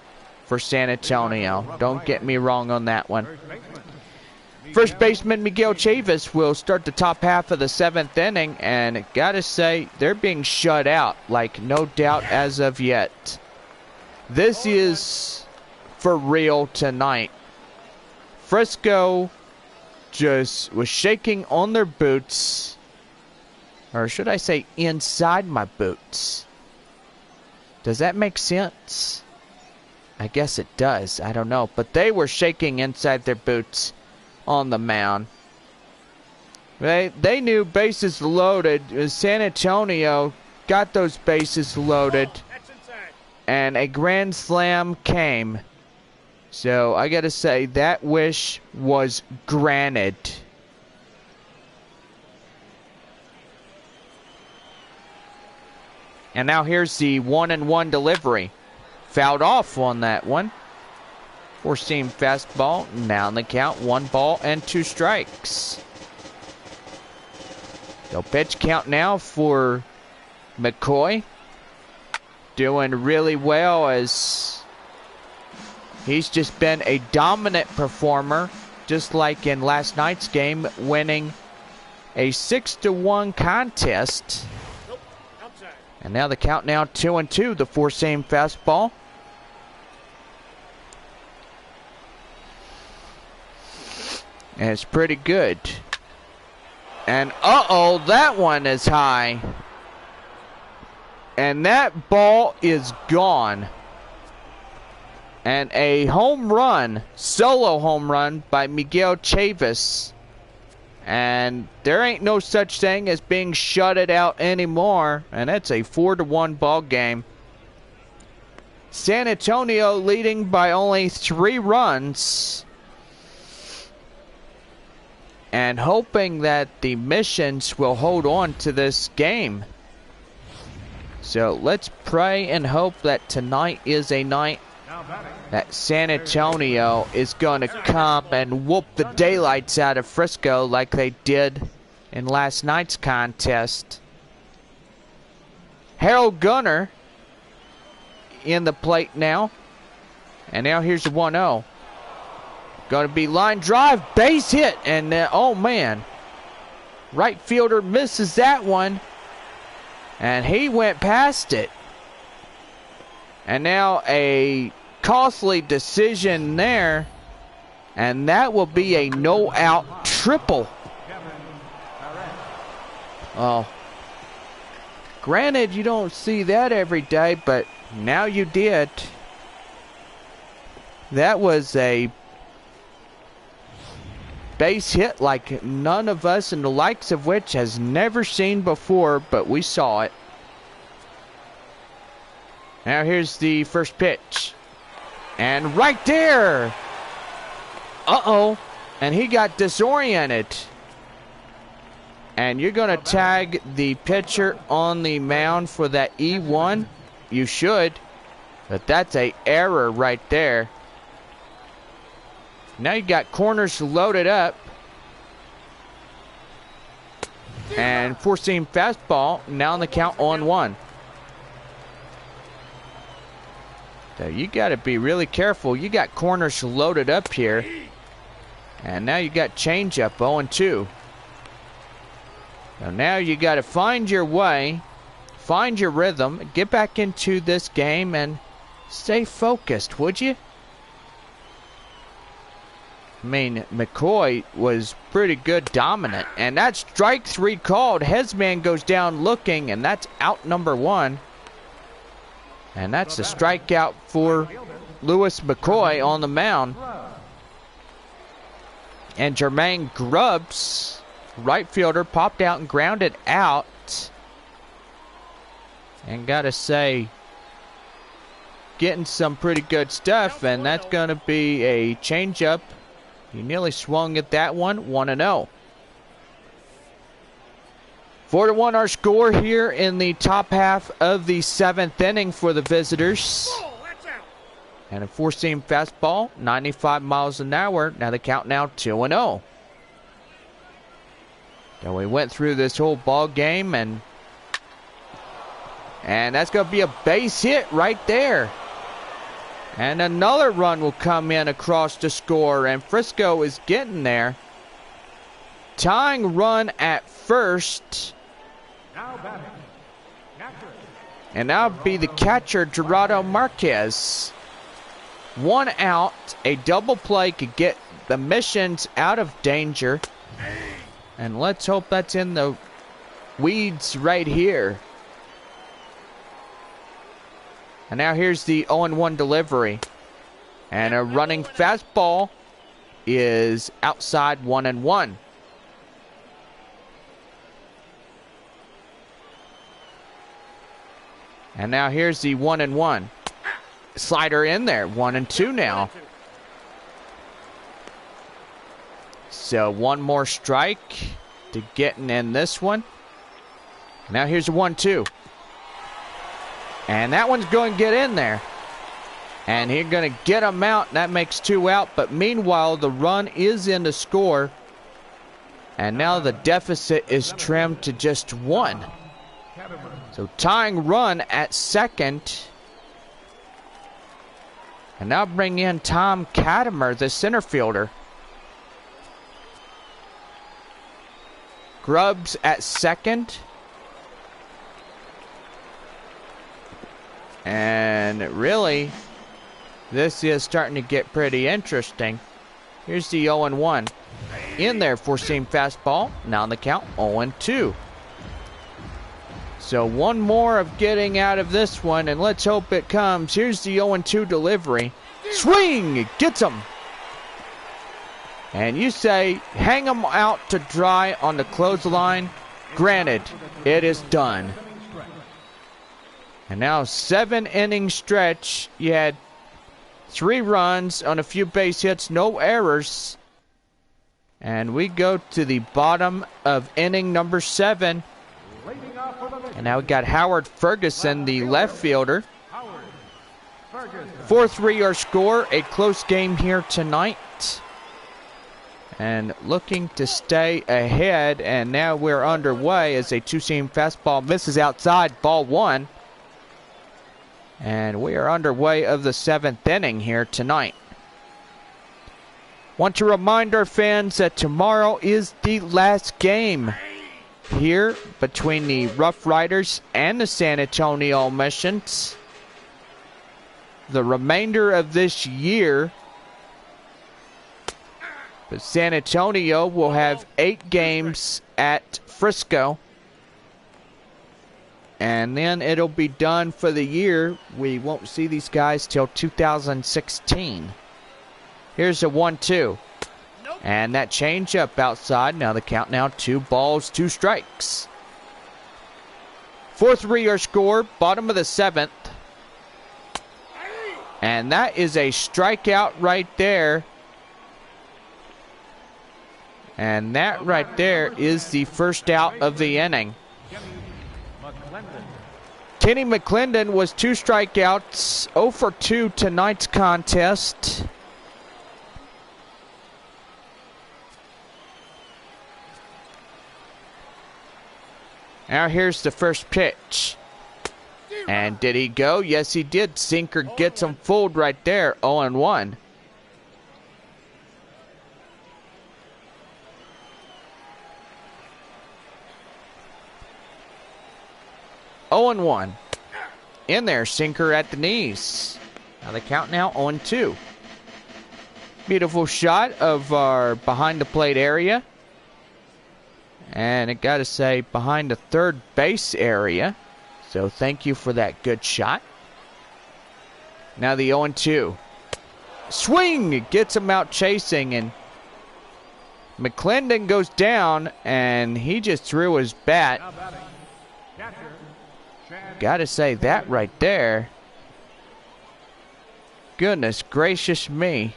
for San Antonio. Don't get me wrong on that one. First baseman Miguel Chavis will start the top half of the 7th inning, and gotta say, they're being shut out, like no doubt as of yet. This is for real tonight. Frisco just was shaking on their boots, or should I say inside my boots. Does that make sense? I guess it does. I don't know. But they were shaking inside their boots on the mound. They knew bases loaded. San Antonio got those bases loaded. And a grand slam came. So I got to say, that wish was granted. And now here's the 1-1 delivery. Fouled off on that one. Four-seam fastball. Now in the count, 1 ball and 2 strikes. So pitch count now for McCoy. Doing really well as he's just been a dominant performer, just like in last night's game, winning a 6-1 contest. And now the count now 2-2, the four-seam fastball. And it's pretty good. And uh-oh, that one is high. And that ball is gone. And a home run, solo home run by Miguel Chavis. And there ain't no such thing as being shutted out anymore. And it's a 4-1 ball game. San Antonio leading by only 3 runs. And hoping that the Missions will hold on to this game. So let's pray and hope that tonight is a night that San Antonio is going to come and whoop the daylights out of Frisco like they did in last night's contest. Harold Gunner in the plate now. And now here's the 1-0. Going to be line drive, base hit, and oh man. Right fielder misses that one. And he went past it. And now a costly decision there. And that will be a no-out triple. Oh. Granted, you don't see that every day, but now you did. That was a base hit like none of us, and the likes of which has never seen before, but we saw it. Now here's the first pitch. And right there! Uh-oh. And he got disoriented. And you're going to tag the pitcher on the mound for that E1? You should. But that's an error right there. Now you got corners loaded up. And four-seam fastball. Now on the count 0-1. So you got to be really careful. You got corners loaded up here. And now you got changeup 0-2. So now you got to find your way. Find your rhythm. Get back into this game and stay focused, would you? I mean, McCoy was pretty good, dominant. And that's strike 3 called. Hesman goes down looking, and that's out number 1. And that's the strikeout for Lewis McCoy on the mound. And Jermaine Grubbs, right fielder, popped out and grounded out. And gotta say, getting some pretty good stuff, and that's gonna be a changeup. He nearly swung at that one, 1-0. 4-1 our score here in the top half of the 7th inning for the visitors. And a four-seam fastball, 95 miles an hour. Now the count now 2-0. So we went through this whole ball game, and that's going to be a base hit right there. And another run will come in across the score, and Frisco is getting there. Tying run at first. And now be the catcher, Gerardo Marquez. 1 out, a double play could get the Missions out of danger. And let's hope that's in the weeds right here. And now here's the 0-1 delivery. And a running fastball is outside 1-1. And now here's the 1-1. Slider in there, 1-2 now. So one more strike to getting in this one. Now here's a 1-2. And that one's going to get in there. And he's going to get him out. And that makes 2 out. But meanwhile, the run is in to score. And now the deficit is trimmed to just 1. So tying run at second. And now bring in Tom Katimer, the center fielder. Grubbs at second. And really, this is starting to get pretty interesting. Here's the 0-1. In there, four-seam fastball. Now on the count, 0-2. So one more of getting out of this one, and let's hope it comes. Here's the 0-2 delivery. Swing! Gets him. And you say, hang him out to dry on the clothesline. Granted, it is done. And now 7-inning stretch. You had 3 runs on a few base hits, no errors. And we go to the bottom of inning number 7. And now we got Howard Ferguson, the left fielder. 4-3 our score. A close game here tonight. And looking to stay ahead. And now we're underway as a 2-seam fastball misses outside. Ball 1. And we are underway of the 7th inning here tonight. Want to remind our fans that tomorrow is the last game here between the RoughRiders and the San Antonio Missions. The remainder of this year, but San Antonio will have 8 games at Frisco. And then it'll be done for the year. We won't see these guys till 2016. Here's a 1-2. And that changeup outside. Now the count now 2 balls, 2 strikes. 4-3 our score. Bottom of the 7th. And that is a strikeout right there. And that right there is the first out of the inning. Kenny McClendon was 2 strikeouts, 0 for 2 tonight's contest. Now here's the first pitch. And did he go? Yes, he did. Sinker gets him fooled right there, 0-1. In there, sinker at the knees. Now the count now 0-2. Beautiful shot of our behind the plate area. And I gotta say, behind the third base area. So thank you for that good shot. Now the 0-2. Swing! Gets him out chasing, and McClendon goes down, and he just threw his bat. Gotta say, that right there. Goodness gracious me.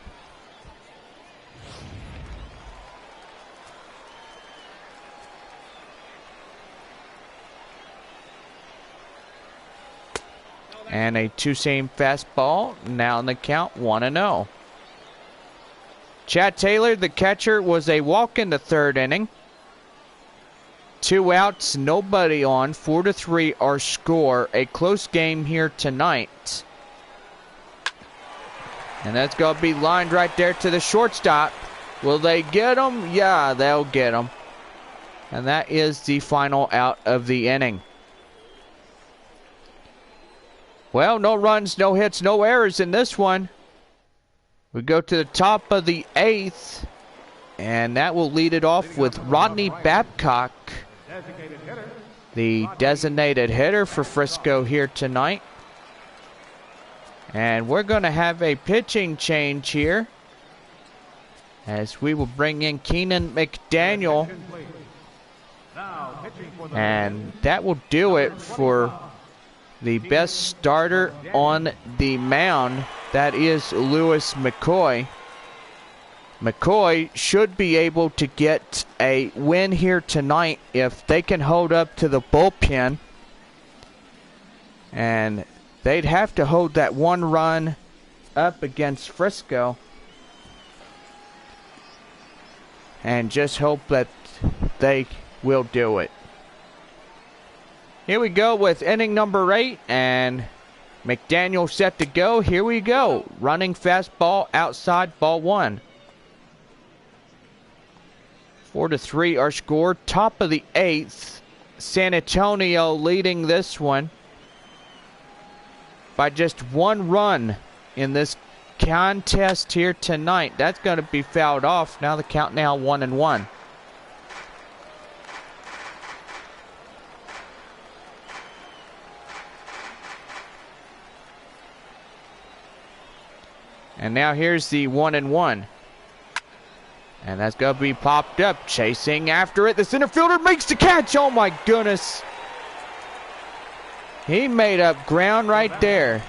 And a 2-seam fastball. Now in the count, 1-0. Chad Taylor, the catcher, was a walk in the 3rd inning. 2 outs, nobody on. 4-3 our score. A close game here tonight. And that's going to be lined right there to the shortstop. Will they get him? Yeah, they'll get him. And that is the final out of the inning. Well, no runs, no hits, no errors in this one. We go to the top of the 8th. And that will lead it off with Rodney Babcock, the designated hitter for Frisco here tonight. And we're going to have a pitching change here, as we will bring in Keenan McDaniel. And that will do it for the best starter on the mound. That is Lewis McCoy. McCoy should be able to get a win here tonight if they can hold up to the bullpen. And they'd have to hold that 1 run up against Frisco. And just hope that they will do it. Here we go with inning number 8, and McDaniel set to go. Here we go. Running fastball outside, ball 1. 4-3 our score. Top of the 8th. San Antonio leading this one by just 1 run in this contest here tonight. That's going to be fouled off. Now the count now 1-1. And now here's the 1-1. And that's going to be popped up. Chasing after it. The center fielder makes the catch. Oh my goodness. He made up ground right there.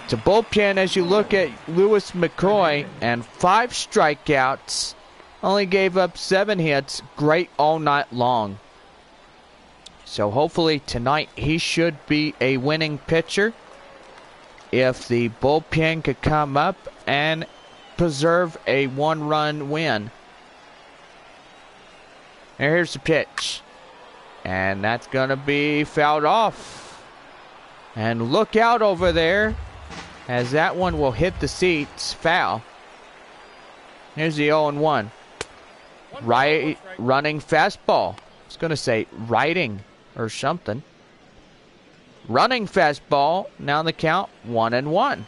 It's a bullpen as you look at Lewis McCoy. And 5 strikeouts. Only gave up 7 hits. Great all night long. So hopefully tonight he should be a winning pitcher. If the bullpen could come up and preserve a 1-run win. And here's the pitch. And that's going to be fouled off. And look out over there, as that one will hit the seats. Foul. Here's the 0-1. Right, running fastball. I was going to say riding or something. Running fastball. Now the count 1-1.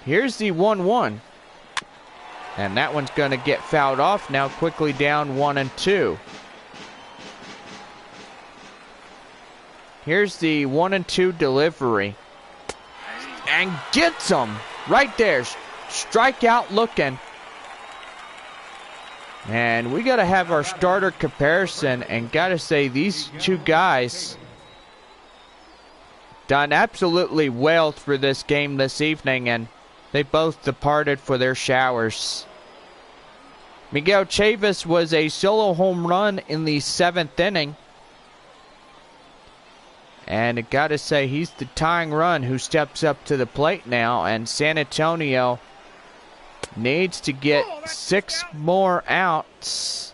Here's the 1-1. And that one's going to get fouled off. Now quickly down 1-2. Here's the 1-2 delivery. And gets him right there. Strikeout looking. And we got to have our starter comparison. And got to say, these two guys done absolutely well through this game this evening. And they both departed for their showers. Miguel Chavis was a solo home run in the 7th inning. And I gotta say, he's the tying run who steps up to the plate now. And San Antonio needs to get 6 more outs.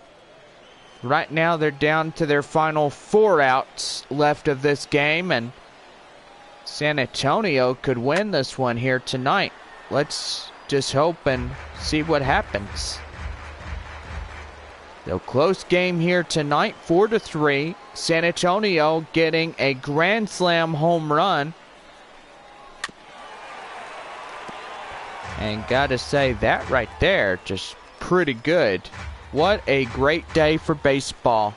Right now they're down to their final 4 outs left of this game. And San Antonio could win this one here tonight. Let's just hope and see what happens. So close game here tonight, 4-3. San Antonio getting a grand slam home run. And gotta say, that right there, just pretty good. What a great day for baseball.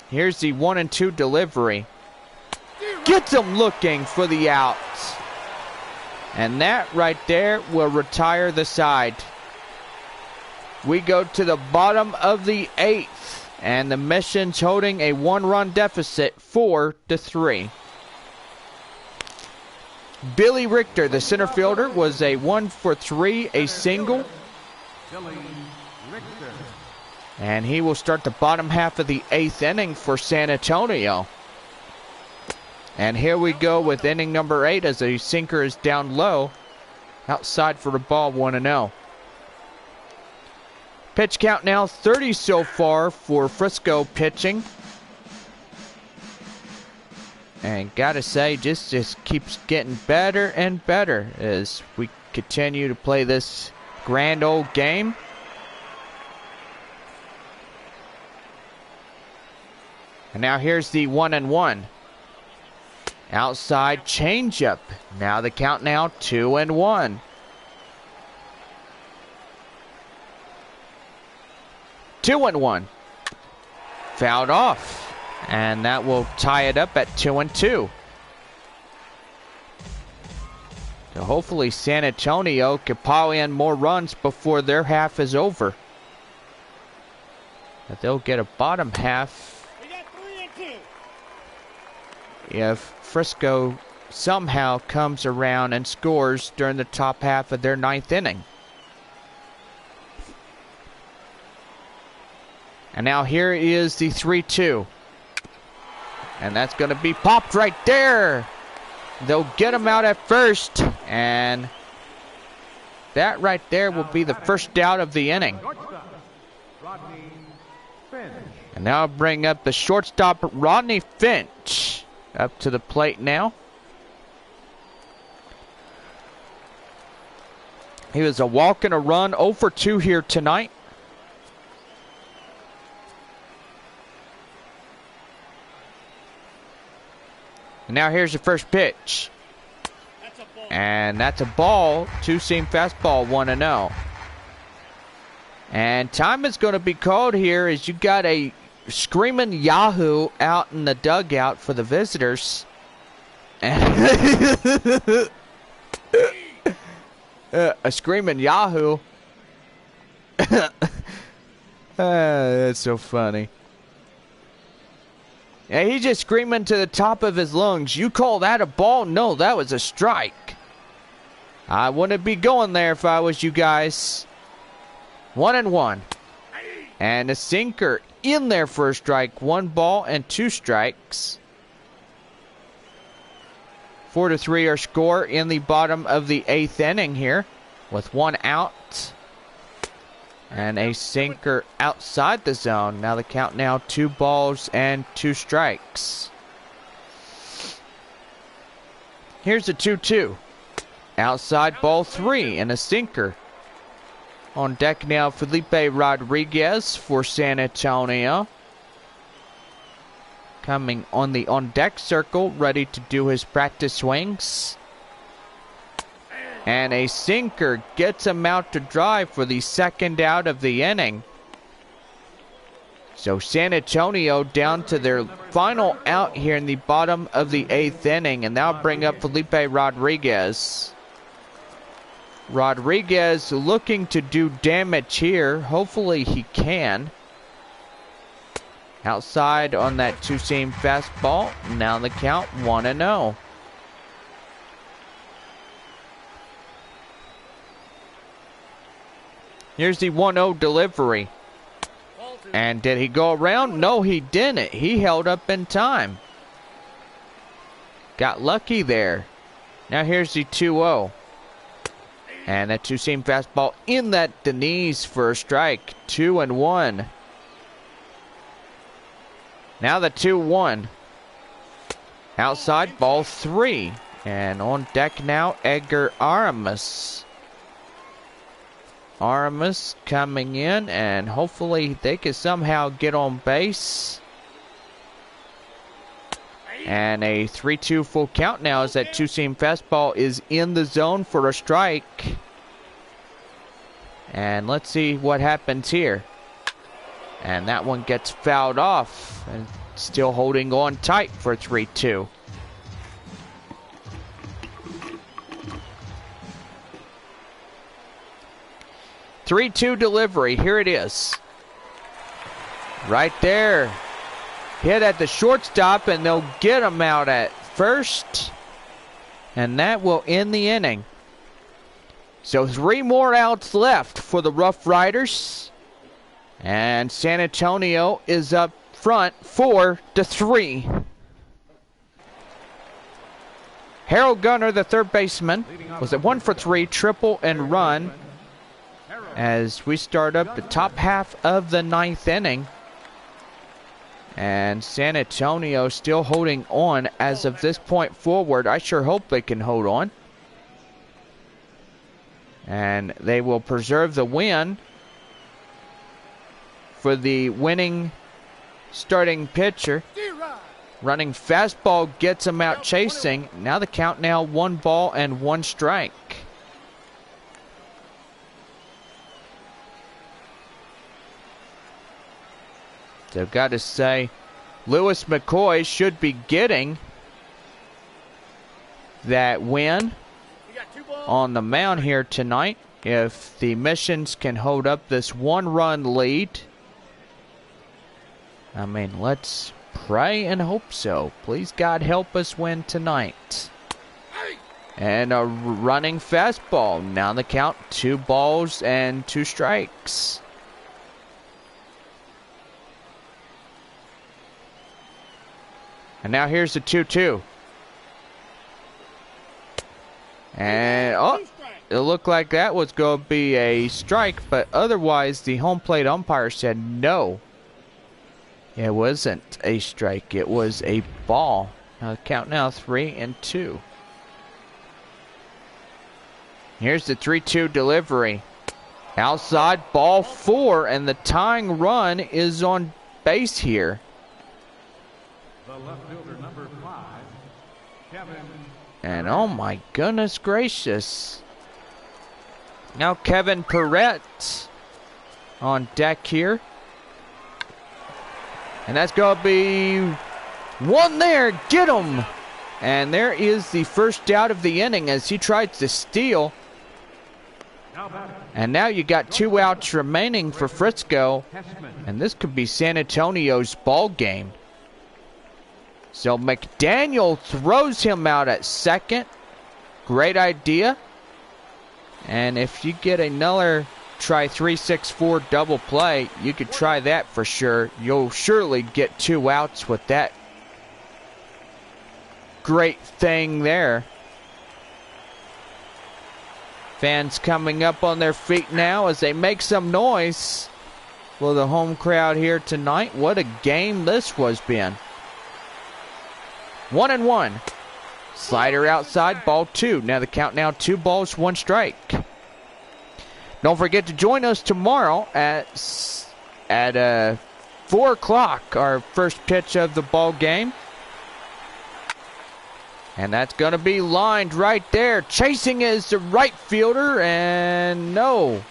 Here's the 1-2 delivery. Gets him looking for the out. And that right there will retire the side. We go to the bottom of the 8th. And the Mission's holding a 1-run deficit, 4-3. Billy Richter, the center fielder, was a 1-for-3, a single. Billy Richter. And he will start the bottom half of the 8th inning for San Antonio. And here we go with inning number 8 as the sinker is down low. Outside for the ball, 1-0. Pitch count now 30 so far for Frisco pitching. And gotta say, just keeps getting better and better as we continue to play this grand old game. And now here's the 1-1. Outside changeup. Now the count now 2-1. 2-1. Fouled off. And that will tie it up at 2-2. So hopefully San Antonio can pile in more runs before their half is over. But they'll get a bottom half. We got 3-2. If Frisco somehow comes around and scores during the top half of their 9th inning. And now here is the 3-2. And that's going to be popped right there. They'll get him out at first. And that right there will be the first out of the inning. And now I'll bring up the shortstop, Rodney Finch, up to the plate now. He was a walk and a run, 0 for 2 here tonight. And now here's the first pitch. And that's a ball, two-seam fastball, 1-0. And time is going to be called here as you got a screaming Yahoo out in the dugout for the visitors. A screaming Yahoo. That's so funny. Yeah, he's just screaming to the top of his lungs. You call that a ball? No, that was a strike. I wouldn't be going there if I was you guys. 1-1. And a sinker in there for a strike. 1 ball and 2 strikes. 4-3 our score in the bottom of the 8th inning here, with 1 out. And a sinker outside the zone. Now the count now 2 balls and 2 strikes. Here's a 2-2. Outside ball 3 and a sinker. On deck now Felipe Rodriguez for San Antonio. Coming on the on-deck circle, ready to do his practice swings. And a sinker gets him out to dry for the 2nd out of the inning. So San Antonio down to their final out here in the bottom of the 8th inning. And now bring up Felipe Rodriguez. Rodriguez looking to do damage here. Hopefully he can. Outside on that two-seam fastball. Now the count 1-0. Here's the 1-0 delivery. And did he go around? No, he didn't. He held up in time. Got lucky there. Now here's the 2-0. And that two-seam fastball in that the knees for a strike. 2-1. Now the 2-1. Outside ball 3. And on deck now, Edgar Aramis. Aramis coming in, and hopefully they can somehow get on base. And a 3-2 full count now as that two-seam fastball is in the zone for a strike. And let's see what happens here. And that one gets fouled off. And still holding on tight for 3-2. Three-two delivery. Here it is. Right there. Hit at the shortstop, and they'll get him out at first. And that will end the inning. So 3 more outs left for the RoughRiders. And San Antonio is up front 4-3. Harold Gunner, the third baseman, was at 1 for 3, triple and run. As we start up the top half of the 9th inning. And San Antonio still holding on as of this point forward. I sure hope they can hold on. And they will preserve the win for the winning starting pitcher. Running fastball gets him out chasing. Now the count now 1 ball and 1 strike. So I've got to say, Lewis McCoy should be getting that win on the mound here tonight if the Missions can hold up this 1-run lead. I mean, let's pray and hope so. Please, God, help us win tonight. And a running fastball. Now the count 2 balls and 2 strikes. And now here's the 2-2. And, oh, it looked like that was going to be a strike, but otherwise the home plate umpire said no. It wasn't a strike. It was a ball. Now count now 3-2. Here's the 3-2 delivery. Outside, ball 4, and the tying run is on base here. The left fielder, number 5, Kevin. And oh my goodness gracious. Now Kevin Perrette on deck here. And that's going to be one there. Get him. And there is the first out of the inning as he tried to steal. And now you got 2 outs remaining for Frisco. And this could be San Antonio's ball game. So McDaniel throws him out at second. Great idea. And if you get another try 3-6-4 double play, you could try that for sure. You'll surely get 2 outs with that great thing there. Fans coming up on their feet now as they make some noise for the home crowd here tonight. What a game this was been. 1-1. Slider outside, ball 2. Now the count now 2 balls, 1 strike. Don't forget to join us tomorrow at 4 o'clock, our first pitch of the ball game. And that's going to be lined right there. Chasing is the right fielder, and no.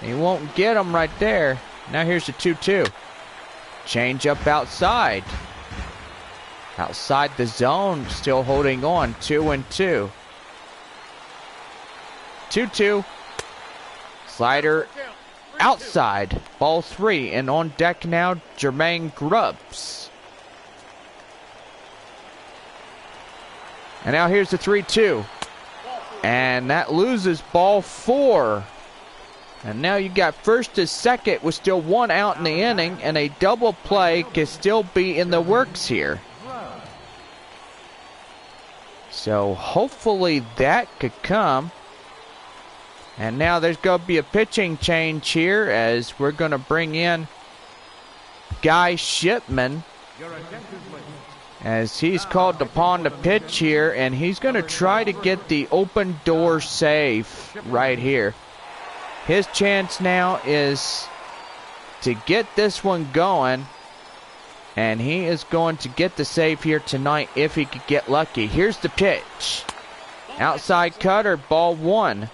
He won't get him right there. Now here's the 2-2. Change up outside. Outside the zone, still holding on. 2-2. 2-2. Slider outside. Ball 3. And on deck now, Jermaine Grubbs. And now here's the 3-2. And that loses ball 4. And now you got first to second with still 1 out in the inning. And a double play can still be in the works here. So hopefully that could come. And now there's going to be a pitching change here as we're going to bring in Guy Shipman as he's called upon to pitch here, and he's going to try to get the open door save right here. His chance now is to get this one going, and he is going to get the save here tonight if he could get lucky. Here's the pitch. Outside cutter, ball 1.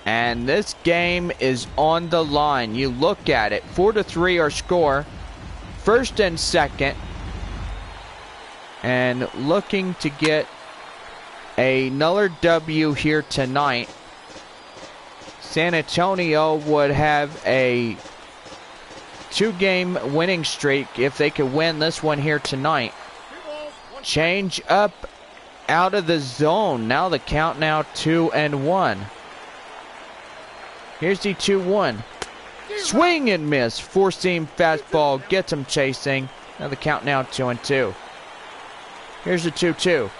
And this game is on the line. You look at it. 4-3 our score. First and second. And looking to get another W here tonight. San Antonio would have a 2-game winning streak if they could win this one here tonight. Change up out of the zone. Now the count now 2-1. Here's the 2-1. Swing and miss. 4-seam fastball gets him chasing. Now the count now 2-2. Here's the 2-2.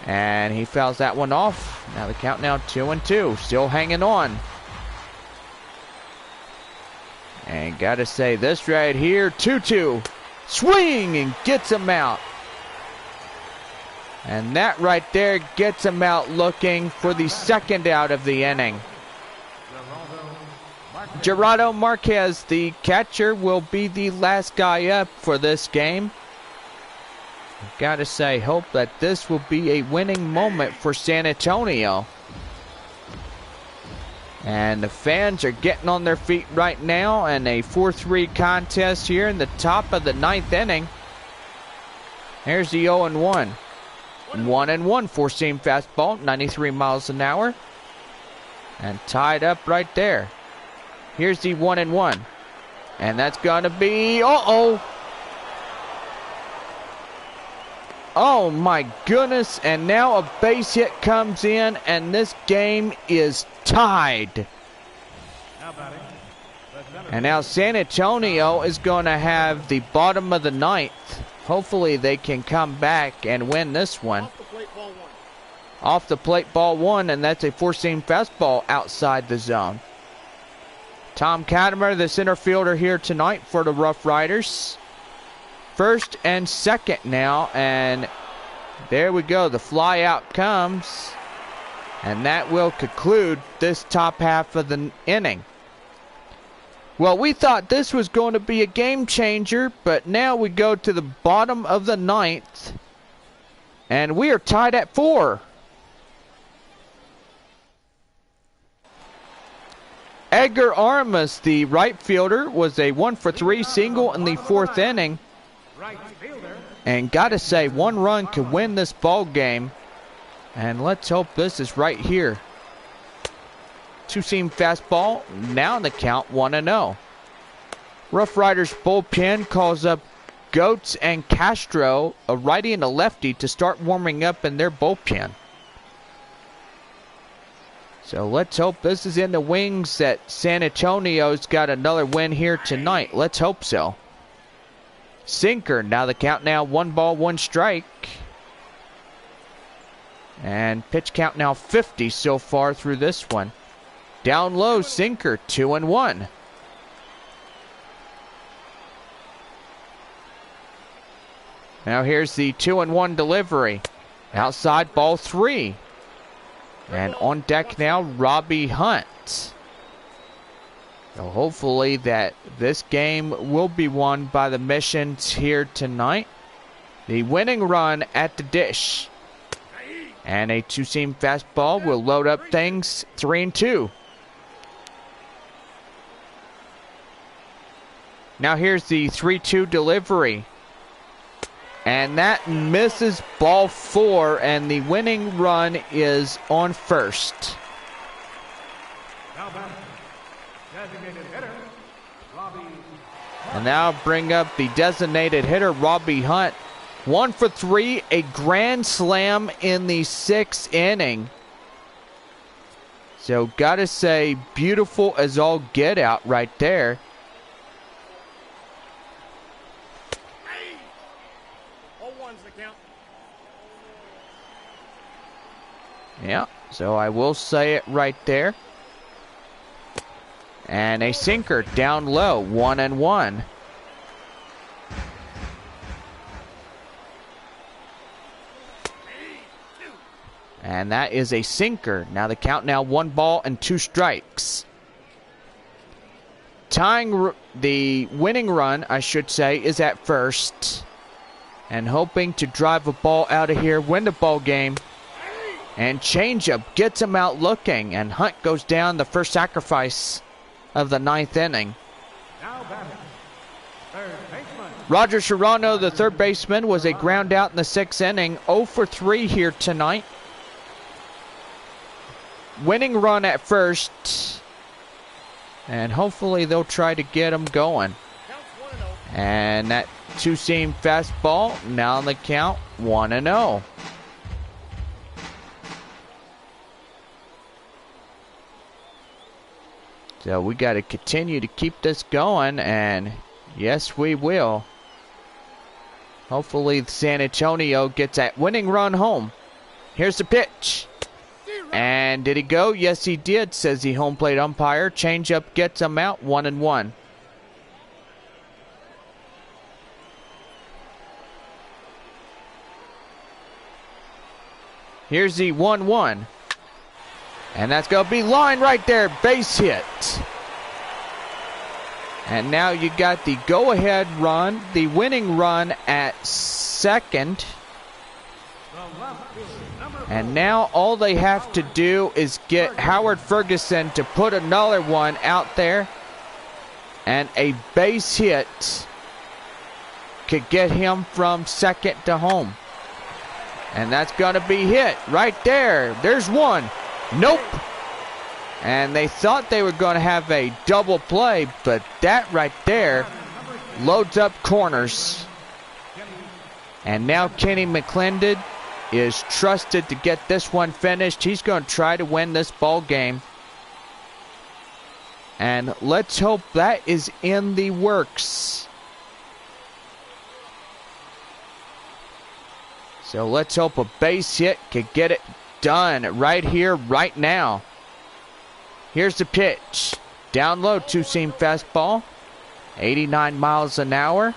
And he fouls that one off. Now the count now 2-2. Still hanging on. And gotta say this right here. 2-2. Swing and gets him out. And that right there gets him out looking for the second out of the inning. Gerardo Marquez, the catcher, will be the last guy up for this game. Gotta say, hope that this will be a winning moment for San Antonio. And the fans are getting on their feet right now, and a 4-3 contest here in the top of the 9th inning. Here's the 0-1. 1-1, 4-seam fastball, 93 miles an hour. And tied up right there. Here's the 1-1. And that's going to be, uh-oh. Oh my goodness, and now a base hit comes in, and this game is tied. And now San Antonio is going to have the bottom of the ninth. Hopefully they can come back and win this one. Off the plate, ball one, and that's a four-seam fastball outside the zone. Tom Katimer, the center fielder here tonight for the RoughRiders. First and second now, and there we go. The fly out comes, and that will conclude this top half of the inning. Well, we thought this was going to be a game changer, but now we go to the bottom of the ninth, and we are tied at 4. Edgar Armas, the right fielder, was a 1-for-3 single in the 4th inning. And gotta say, 1 run could win this ball game. And let's hope this is right here. Two-seam fastball, now in the count 1-0. RoughRiders bullpen calls up Goetz and Castro, a righty and a lefty, to start warming up in their bullpen. So let's hope this is in the wings that San Antonio's got another win here tonight. Let's hope so. Sinker, now the count now 1-1 strike. And pitch count now 50 so far through this one. Down low, sinker, 2-1. Now here's the 2-1 delivery. Outside, ball 3. And on deck now, Robbie Hunt. So hopefully that this game will be won by the Missions here tonight. The winning run at the dish. And a two-seam fastball will load up things 3-2. Now here's the 3-2 delivery. And that misses, ball 4, and the winning run is on first. And now bring up the designated hitter, Robbie Hunt. 1-for-3, a grand slam in the 6th inning. So gotta say, beautiful as all get out right there. Yeah, so I will say it right there. And a sinker down low, 1-1. And that is a sinker. Now the count now 1-2 strikes. Tying the winning run, I should say, is at first. And hoping to drive a ball out of here, win the ball game. And changeup gets him out looking, and Hunt goes down, the first sacrifice of the 9th inning. Roger Serrano, the third baseman, was a ground out in the 6th inning. 0-for-3 here tonight. Winning run at first, and hopefully they'll try to get him going. And that two-seam fastball, now on the count, 1-0. So we got to continue to keep this going, and yes, we will. Hopefully San Antonio gets that winning run home. Here's the pitch. And did he go? Yes, he did, says the home plate umpire. Changeup gets him out, 1-1. Here's the 1-1. And that's going to be line right there, base hit. And now you got the go-ahead run, the winning run at second. And now all they have to do is get Howard Ferguson to put another one out there. And a base hit could get him from second to home. And that's going to be hit right there. There's one. Nope. And they thought they were going to have a double play, but that right there loads up corners. And now Kenny McClendon is trusted to get this one finished. He's going to try to win this ball game. And let's hope that is in the works. So let's hope a base hit could get it done right here, right now. Here's the pitch. Down low, two-seam fastball. 89 miles an hour.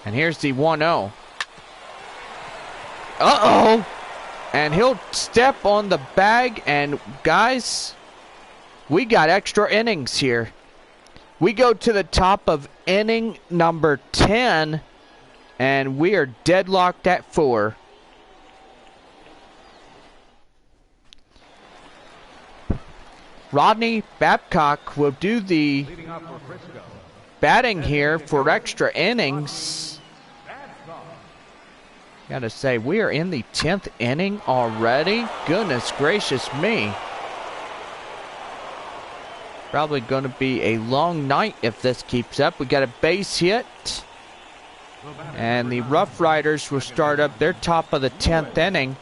And here's the 1-0. Uh-oh! And he'll step on the bag, and guys, we got extra innings here. We go to the top of inning number 10, and we are deadlocked at 4. Rodney Babcock will do the batting here for extra innings. Gotta say, we are in the 10th inning already. Goodness gracious me. Probably going to be a long night if this keeps up. We got a base hit. And the RoughRiders will start up their top of the 10th inning.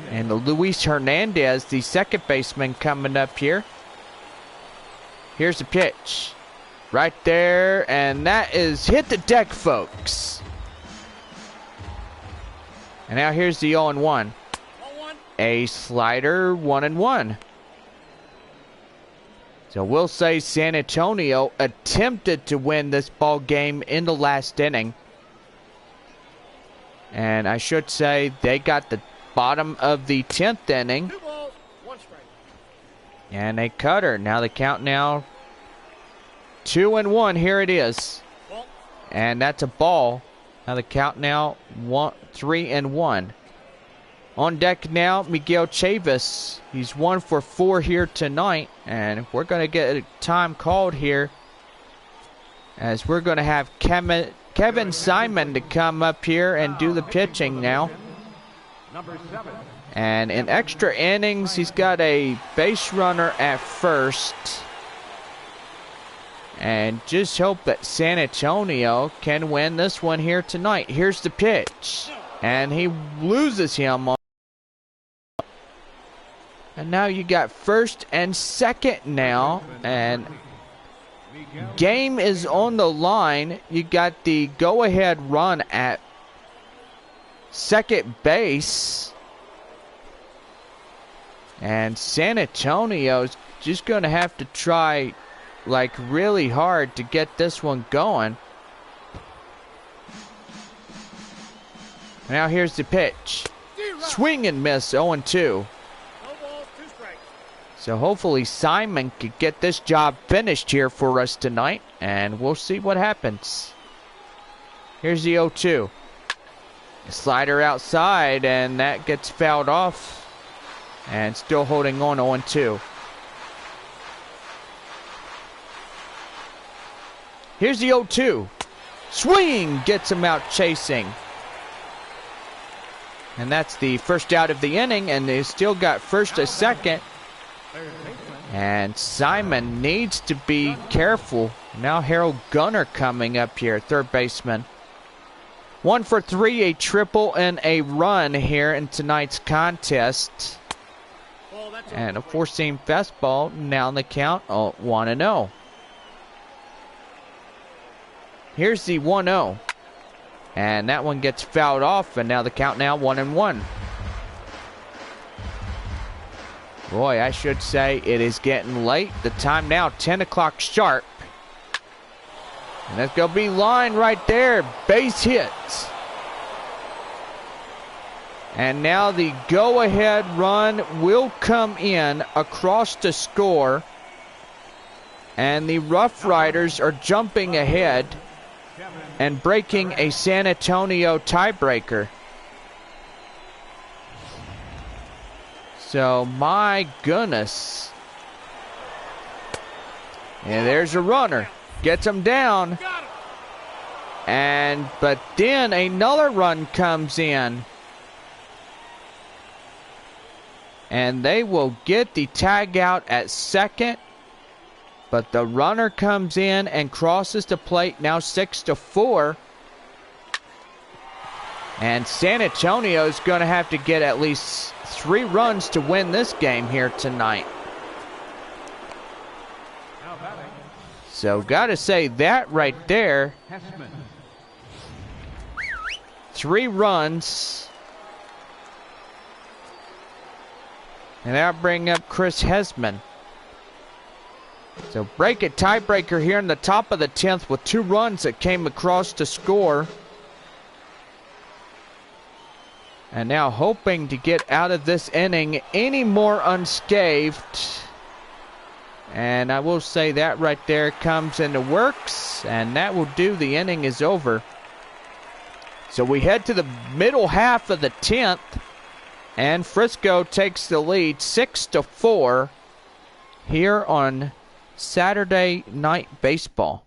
And Luis Hernandez, the second baseman, coming up here. Here's the pitch. Right there. And that is hit the deck, folks. And now here's the 0-1. A slider, 1-1. So we'll say San Antonio attempted to win this ball game in the last inning. And I should say they got the bottom of the 10th inning. 2 balls, 1 strike. And a cutter. Now the count now 2-1. Here it is. Ball. And that's a ball. Now the count now 3-1. On deck now, Miguel Chavis. He's 1 for 4 here tonight. And we're going to get a time called here, as we're going to have Kevin Simon to come up here and do the pitching now. And in extra innings, he's got a base runner at first. And just hope that San Antonio can win this one here tonight. Here's the pitch. And he loses him on. And now you got first and second now. And game is on the line. You got the go-ahead run at second base. And San Antonio's just going to have to try like really hard to get this one going. Now here's the pitch. Swing and miss, 0-2. So hopefully Simon could get this job finished here for us tonight, and we'll see what happens. Here's the 0-2. Slider outside, and that gets fouled off. And still holding on, 0-2. Here's the 0-2. Swing gets him out chasing. And that's the first out of the inning, and they still got first to second. And Simon needs to be careful. Now Harold Gunner coming up here, third baseman. 1 for 3, a triple and a run here in tonight's contest. And a four-seam fastball. Now in the count, 1-0. Here's the 1-0. And that one gets fouled off, and now the count now 1-1. Boy, I should say it is getting late. The time now 10 o'clock sharp. And that's going to be line right there. Base hits. And now the go-ahead run will come in across the score. And the RoughRiders are jumping ahead and breaking a San Antonio tiebreaker. So, my goodness. And there's a runner. Gets him down. But then another run comes in. And they will get the tag out at second. But the runner comes in and crosses the plate. Now 6-4. And San Antonio is going to have to get at least 3 runs to win this game here tonight. So got to say that right there. 3 runs. And that'll bring up Chris Hesman. So break it, tiebreaker here in the top of the 10th with 2 runs that came across to score. And now hoping to get out of this inning any more unscathed. And I will say that right there comes into works. And that will do. The inning is over. So we head to the middle half of the 10th. And Frisco takes the lead 6-4 here on Saturday Night Baseball.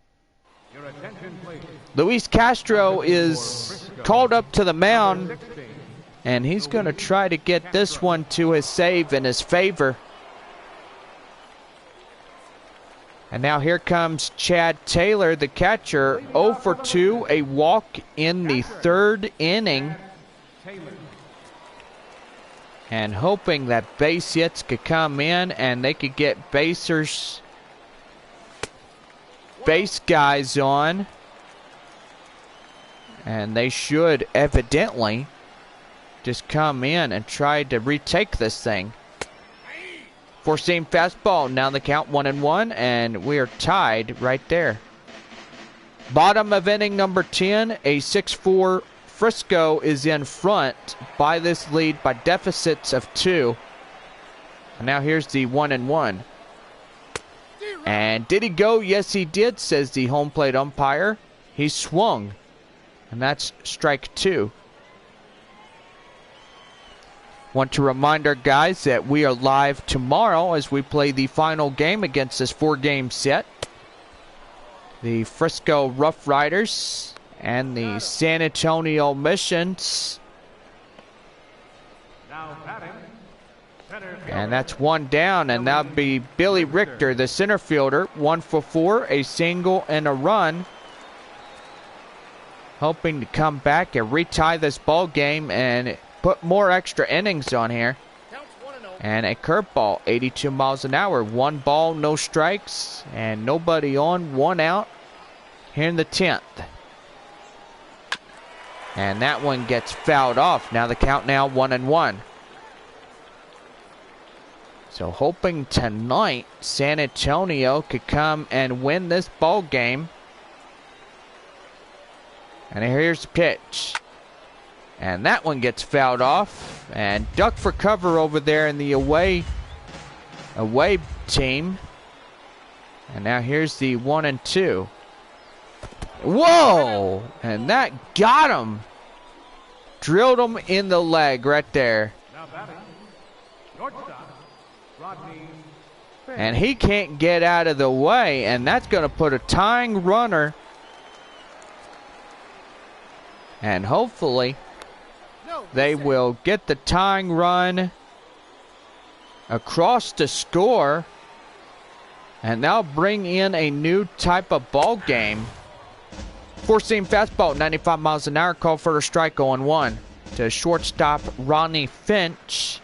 Luis Castro is called up to the mound. And he's going to try to get this one to his save in his favor. And now here comes Chad Taylor, the catcher, 0 for 2, a walk in the 3rd inning. And hoping that base hits could come in and they could get base guys on. And they should evidently just come in and try to retake this thing. 4-seam fastball. Now the count 1-1, and we are tied right there. Bottom of inning number 10, a 6-4 Frisco is in front by this lead by deficits of 2. And now here's the 1-1. And did he go? Yes, he did, says the home plate umpire. He swung. And that's strike 2. Want to remind our guys that we are live tomorrow as we play the final game against this 4-game set. The Frisco RoughRiders and the San Antonio Missions. And that's 1 down, and that'll be Billy Richter, the center fielder. 1 for 4, a single and a run. Hoping to come back and retie this ball game and put more extra innings on here. And a curveball, 82 miles an hour. 1 ball, no strikes, and nobody on, 1 out here in the 10th. And that one gets fouled off. Now the count now 1-1. So hoping tonight San Antonio could come and win this ball game. And here's the pitch. And that one gets fouled off. And duck for cover over there in the away team. And now here's the 1-2. Whoa! And that got him. Drilled him in the leg right there. And he can't get out of the way. And that's going to put a tying runner. And hopefully they will get the tying run across the score. And they'll bring in a new type of ball game. 4-seam fastball, 95 miles an hour, called for a strike, 0-1 to shortstop Ronnie Finch,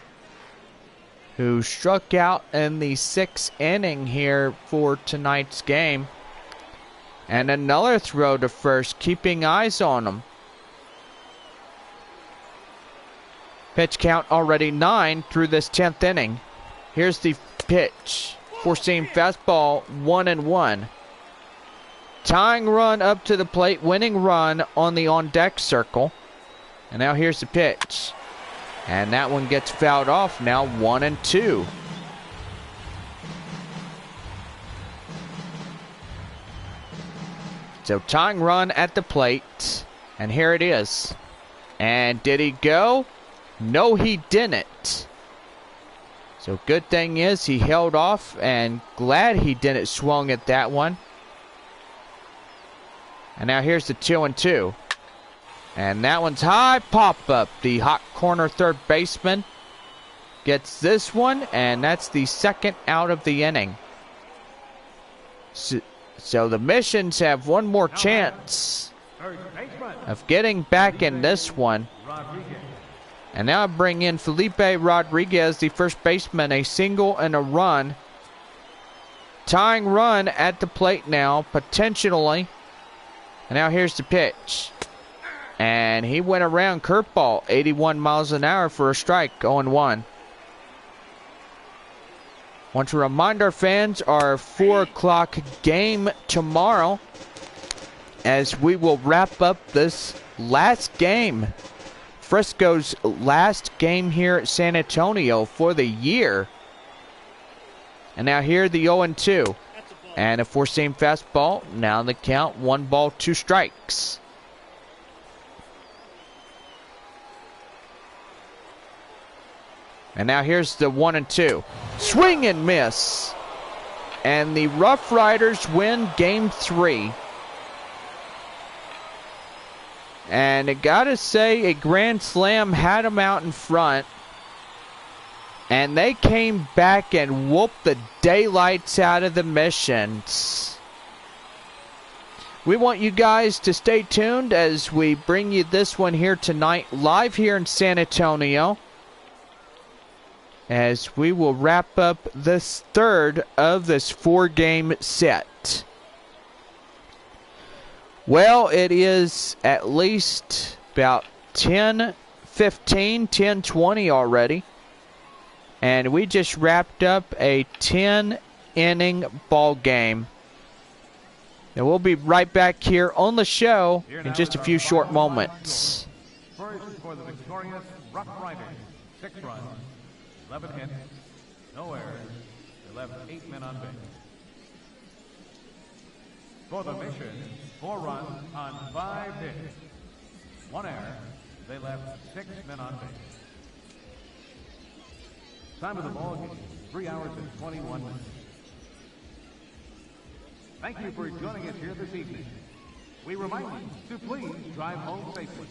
who struck out in the 6th inning here for tonight's game. And another throw to first, keeping eyes on him. Pitch count already 9 through this 10th inning. Here's the pitch. 4-seam fastball, 1-1. Tying run up to the plate, winning run on the on-deck circle. And now here's the pitch. And that one gets fouled off, now 1-2. So tying run at the plate. And here it is. And did he go? No, he didn't. So good thing is he held off, and glad he didn't swung at that one. And now here's the 2-2. And that one's high, pop up. The hot corner third baseman gets this one, and that's the 2nd out of the inning. So the Missions have one more chance First baseman, of getting back in this one. Rodriguez. And now I bring in Felipe Rodriguez, the first baseman, a single and a run. Tying run at the plate now, potentially. And now here's the pitch. And he went around curveball, 81 miles an hour for a strike, 0-1. Want to remind our fans our 4 o'clock game tomorrow, as we will wrap up this last game. Frisco's last game here at San Antonio for the year. And now here the 0-2. And a four-seam fastball. Now the count, 1 ball, 2 strikes. And now here's the 1-2. Swing and miss. And the RoughRiders win Game 3. And I gotta say, a grand slam had them out in front. And they came back and whooped the daylights out of the Missions. We want you guys to stay tuned as we bring you this one here tonight, live here in San Antonio, as we will wrap up this third of this 4-game set. Well, it is at least about 10:15, 10:20 already. And we just wrapped up a 10-inning ball game. And we'll be right back here on the show in just a few short moments. First for the victorious RoughRiders, 6 runs, 11 hits, no errors. They left 8 men on base. For the Mission, 4 runs on 5 hits, 1 error. They left 6 men on base. Time of the ball game, 3 hours and 21 minutes. Thank you for joining us here this evening. We remind you to please drive home safely.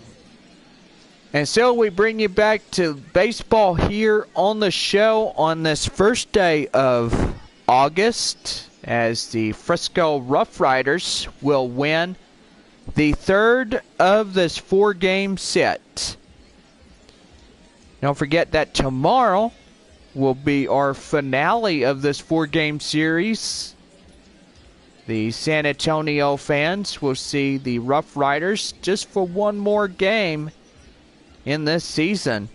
And so we bring you back to baseball here on the show on this first day of August, as the Frisco RoughRiders will win the third of this 4-game set. Don't forget that tomorrow will be our finale of this 4-game series. The San Antonio fans will see the RoughRiders just for one more game in this season.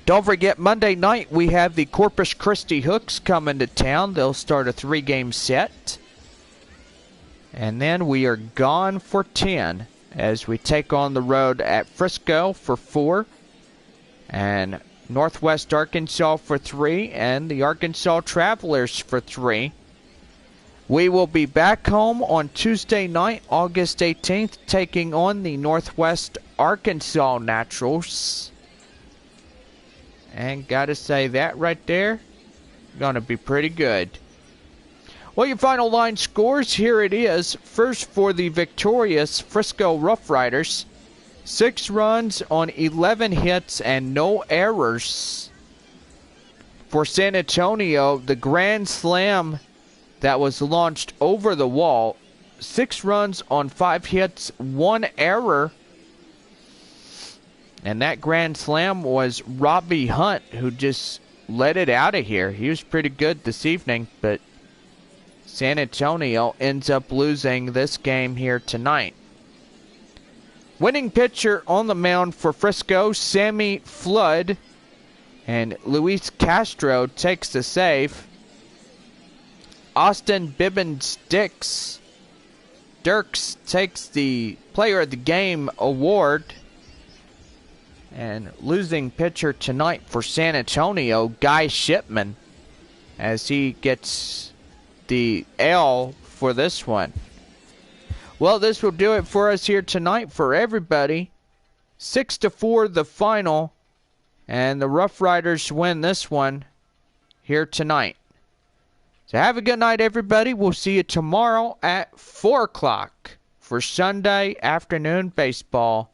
Don't forget, Monday night we have the Corpus Christi Hooks coming to town. They'll start a 3-game set. And then we are gone for 10 as we take on the road at Frisco for 4. And Northwest Arkansas for 3, and the Arkansas Travelers for 3. We will be back home on Tuesday night, August 18th, taking on the Northwest Arkansas Naturals. And gotta say, that right there, gonna be pretty good. Well, your final line scores, here it is. First for the victorious Frisco RoughRiders. 6 runs on 11 hits and no errors. For San Antonio, the grand slam that was launched over the wall. 6 runs on 5 hits, 1 error. And that grand slam was Robbie Hunt, who just let it out of here. He was pretty good this evening, but San Antonio ends up losing this game here tonight. Winning pitcher on the mound for Frisco, Sammy Flood, and Luis Castro takes the save. Austin Bibbins Dirks takes the Player of the Game award. And losing pitcher tonight for San Antonio, Guy Shipman, as he gets the L for this one. Well, this will do it for us here tonight for everybody. 6-4 the final, and the RoughRiders win this one here tonight. So have a good night, everybody. We'll see you tomorrow at 4 o'clock for Sunday afternoon baseball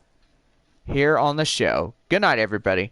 here on the show. Good night, everybody.